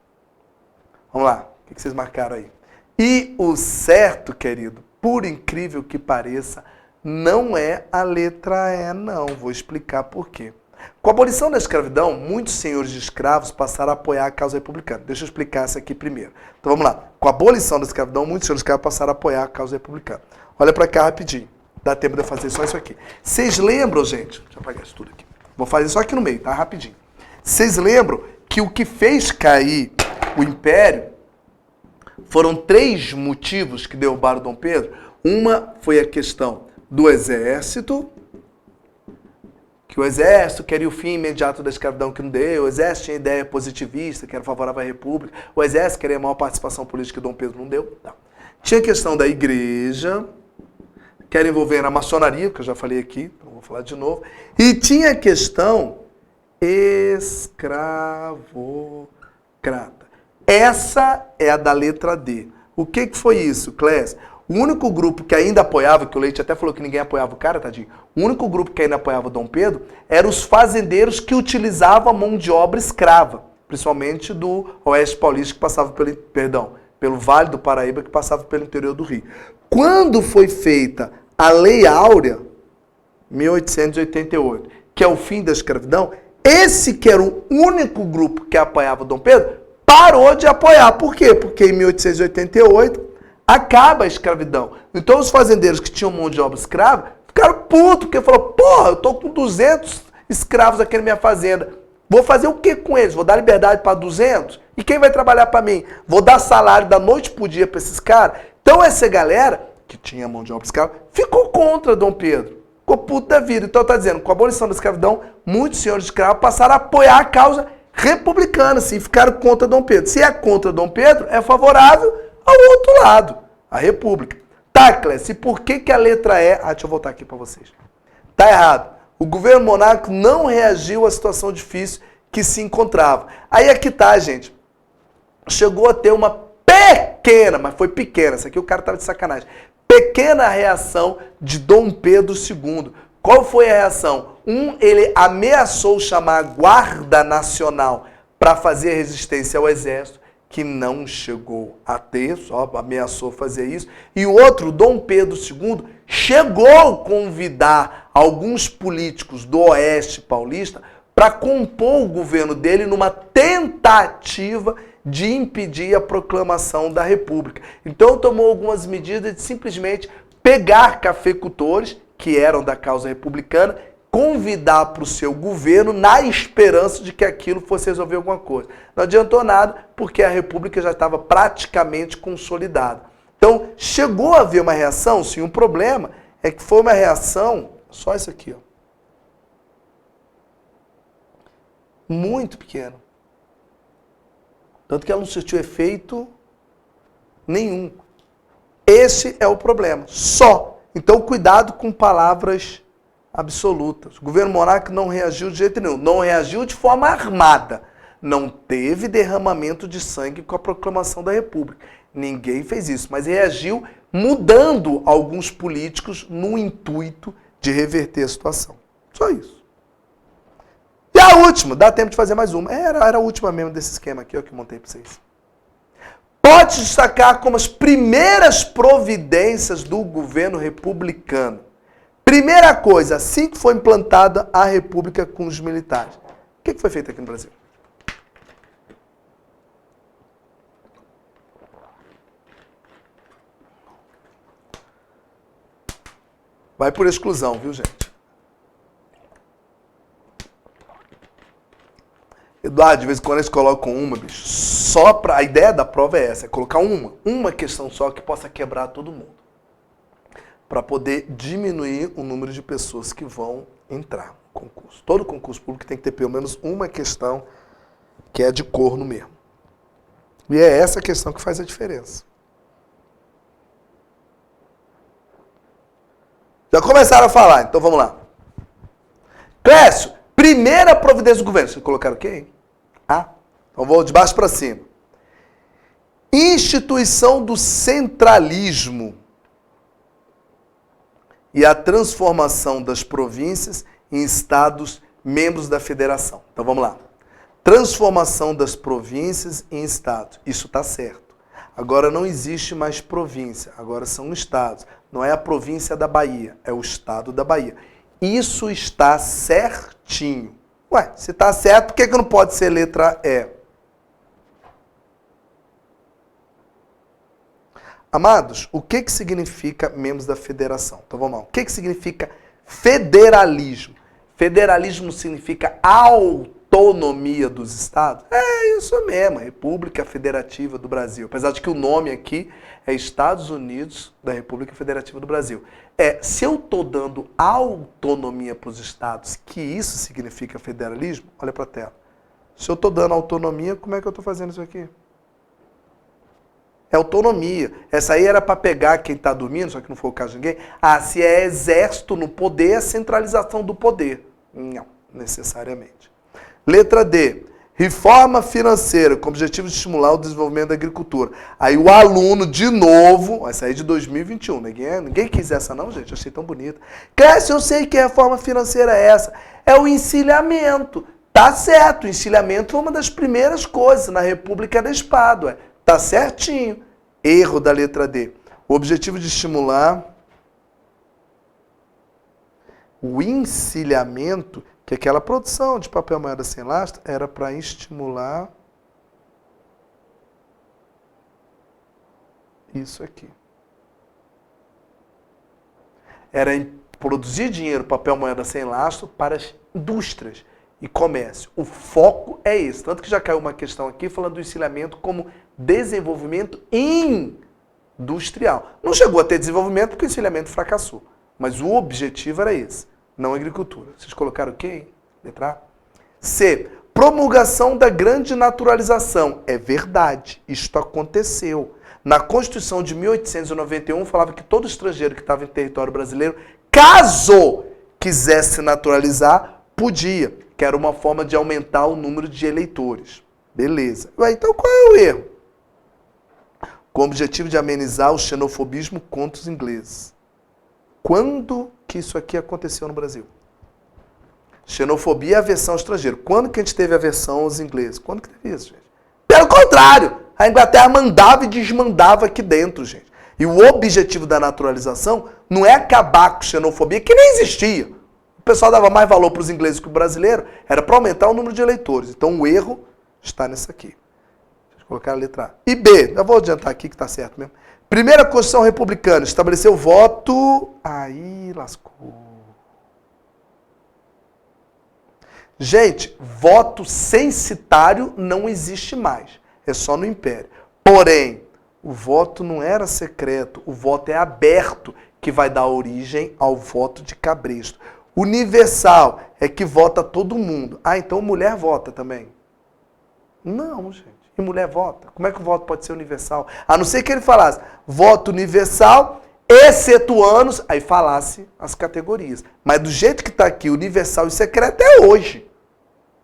Vamos lá, o que vocês marcaram aí? E o certo, querido, por incrível que pareça, não é a letra E, não. Vou explicar por quê. Com a abolição da escravidão, muitos senhores de escravos passaram a apoiar a causa republicana. Deixa eu explicar isso aqui primeiro. Então vamos lá. Com a abolição da escravidão, muitos senhores de escravos passaram a apoiar a causa republicana. Olha para cá rapidinho. Dá tempo de eu fazer só isso aqui. Vocês lembram, gente? Deixa eu apagar isso tudo aqui. Vou fazer só aqui no meio, tá? Rapidinho. Vocês lembram que o que fez cair o Império foram 3 motivos que derrubaram Dom Pedro? Uma foi a questão do exército, que o exército queria o fim imediato da escravidão, que não deu. O exército tinha ideia positivista, que era favorável à república. O exército queria a maior participação política, que Dom Pedro não deu. Não. Tinha a questão da igreja, que era envolver a maçonaria, que eu já falei aqui, não vou falar de novo. E tinha a questão escravocrata. Essa é a da letra D. O que foi isso, Clécio? O único grupo que ainda apoiava, que o Leite até falou que ninguém apoiava o cara, tadinho. O único grupo que ainda apoiava Dom Pedro eram os fazendeiros que utilizavam a mão de obra escrava, principalmente do Oeste Paulista, que passava pelo Vale do Paraíba, que passava pelo interior do Rio. Quando foi feita a Lei Áurea, 1888, que é o fim da escravidão, esse que era o único grupo que apoiava Dom Pedro, parou de apoiar. Por quê? Porque em 1888 acaba a escravidão. Então os fazendeiros que tinham mão de obra escrava ficaram putos, porque falaram, porra, eu tô com 200 escravos aqui na minha fazenda. Vou fazer o que com eles? Vou dar liberdade para 200? E quem vai trabalhar para mim? Vou dar salário da noite pro dia para esses caras? Então essa galera, que tinha mão de obra escrava, ficou contra Dom Pedro. Ficou puto da vida. Então tá dizendo, com a abolição da escravidão, muitos senhores escravos passaram a apoiar a causa republicana, sim, ficaram contra Dom Pedro. Se é contra Dom Pedro, é favorável ao outro lado, a República. Tá, Clécio, e por que a letra E... deixa eu voltar aqui para vocês. Tá errado. O governo monárquico não reagiu à situação difícil que se encontrava. Aí aqui tá, gente. Chegou a ter uma pequena, mas foi pequena, essa aqui o cara tava de sacanagem, pequena reação de Dom Pedro II. Qual foi a reação? Ele ameaçou chamar a Guarda Nacional para fazer resistência ao exército, que não chegou a ter, só ameaçou fazer isso. E o outro, Dom Pedro II, chegou a convidar alguns políticos do Oeste Paulista para compor o governo dele numa tentativa de impedir a proclamação da República. Então tomou algumas medidas de simplesmente pegar cafeicultores, que eram da causa republicana, convidar para o seu governo na esperança de que aquilo fosse resolver alguma coisa. Não adiantou nada, porque a República já estava praticamente consolidada. Então, chegou a haver uma reação, sim, o problema é que foi uma reação, só isso aqui, ó, muito pequena. Tanto que ela não surtiu efeito nenhum. Esse é o problema, só. Então, cuidado com palavras absolutas. O governo monárquico não reagiu de jeito nenhum. Não reagiu de forma armada. Não teve derramamento de sangue com a proclamação da República. Ninguém fez isso. Mas reagiu mudando alguns políticos no intuito de reverter a situação. Só isso. E a última. Dá tempo de fazer mais uma. Era a última mesmo desse esquema aqui, ó, que eu montei para vocês. Pode destacar como as primeiras providências do governo republicano. Primeira coisa, assim que foi implantada a República com os militares. O que foi feito aqui no Brasil? Vai por exclusão, viu, gente? Eduardo, de vez em quando eles colocam uma, bicho, só pra... A ideia da prova é essa, é colocar uma questão só que possa quebrar todo mundo, para poder diminuir o número de pessoas que vão entrar no concurso. Todo concurso público tem que ter pelo menos uma questão que é de corno mesmo. E é essa questão que faz a diferença. Já começaram a falar, então vamos lá. Clécio, primeira providência do governo. Vocês colocaram o quê, hein? Então vou de baixo para cima. Instituição do centralismo e a transformação das províncias em estados membros da federação. Então vamos lá. Transformação das províncias em estados. Isso está certo. Agora não existe mais província, agora são estados. Não é a província da Bahia, é o estado da Bahia. Isso está certinho. Ué, se está certo, por que não pode ser letra E? Amados, o que significa membros da federação? Então vamos lá. O que significa federalismo? Federalismo significa autonomia dos estados? É isso mesmo, República Federativa do Brasil. Apesar de que o nome aqui é Estados Unidos da República Federativa do Brasil. Se eu estou dando autonomia para os estados, que isso significa federalismo, olha para a tela. Se eu estou dando autonomia, como é que eu estou fazendo isso aqui? É autonomia. Essa aí era para pegar quem está dormindo, só que não foi o caso de ninguém. Se é exército no poder, é centralização do poder. Não, necessariamente. Letra D. Reforma financeira, com o objetivo de estimular o desenvolvimento da agricultura. Aí o aluno, de novo, essa aí é de 2021, ninguém quis essa não, gente, achei tão bonita. Clécio, eu sei que reforma financeira é essa. É o encilhamento. Tá certo, o encilhamento foi uma das primeiras coisas na República da Espada. Tá certinho. Erro da letra D. O objetivo de estimular o encilhamento, que aquela produção de papel moeda sem lastro era para estimular isso aqui. Era produzir dinheiro, papel moeda sem lastro para as indústrias e comércio. O foco é esse. Tanto que já caiu uma questão aqui falando do encilhamento como desenvolvimento industrial. Não chegou a ter desenvolvimento porque o encilhamento fracassou. Mas o objetivo era esse, não agricultura. Vocês colocaram o quê, hein? Letra A. C. Promulgação da grande naturalização. É verdade, isto aconteceu. Na Constituição de 1891 falava que todo estrangeiro que estava em território brasileiro, caso quisesse naturalizar, podia, que era uma forma de aumentar o número de eleitores. Beleza. Então qual é o erro? Com o objetivo de amenizar o xenofobismo contra os ingleses. Quando que isso aqui aconteceu no Brasil? Xenofobia e aversão ao estrangeiro. Quando que a gente teve aversão aos ingleses? Quando que teve isso, gente? Pelo contrário, a Inglaterra mandava e desmandava aqui dentro, gente. E o objetivo da naturalização não é acabar com xenofobia, que nem existia. O pessoal dava mais valor para os ingleses que o brasileiro, era para aumentar o número de eleitores. Então o erro está nessa aqui. Deixa eu colocar a letra A. E B, já vou adiantar aqui que está certo mesmo. Primeira Constituição Republicana estabeleceu voto... Aí lascou. Gente, voto censitário não existe mais. É só no Império. Porém, o voto não era secreto. O voto é aberto, que vai dar origem ao voto de cabresto. Universal é que vota todo mundo. Então mulher vota também. Não, gente. E mulher vota. Como é que o voto pode ser universal? A não ser que ele falasse voto universal, excetuando, aí falasse as categorias. Mas do jeito que está aqui, universal e secreto é hoje.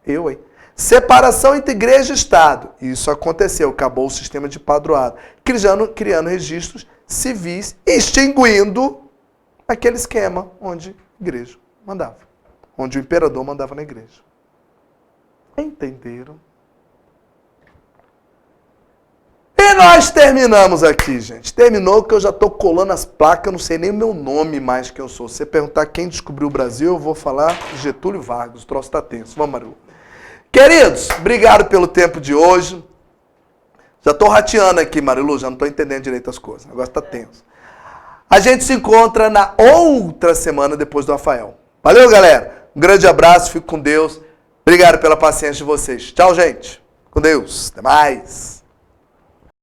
Hein? Separação entre igreja e Estado. Isso aconteceu. Acabou o sistema de padroado. Criando registros civis, extinguindo aquele esquema onde a igreja mandava. Onde o imperador mandava na igreja. Entenderam? E nós terminamos aqui, gente. Terminou que eu já estou colando as placas, eu não sei nem o meu nome mais que eu sou. Se você perguntar quem descobriu o Brasil, eu vou falar Getúlio Vargas. O troço está tenso. Vamos, Marilu. Queridos, obrigado pelo tempo de hoje. Já estou rateando aqui, Marilu, já não estou entendendo direito as coisas. O negócio está tenso. A gente se encontra na outra semana depois do Rafael. Valeu, galera. Um grande abraço, fico com Deus. Obrigado pela paciência de vocês. Tchau, gente. Com Deus. Até mais.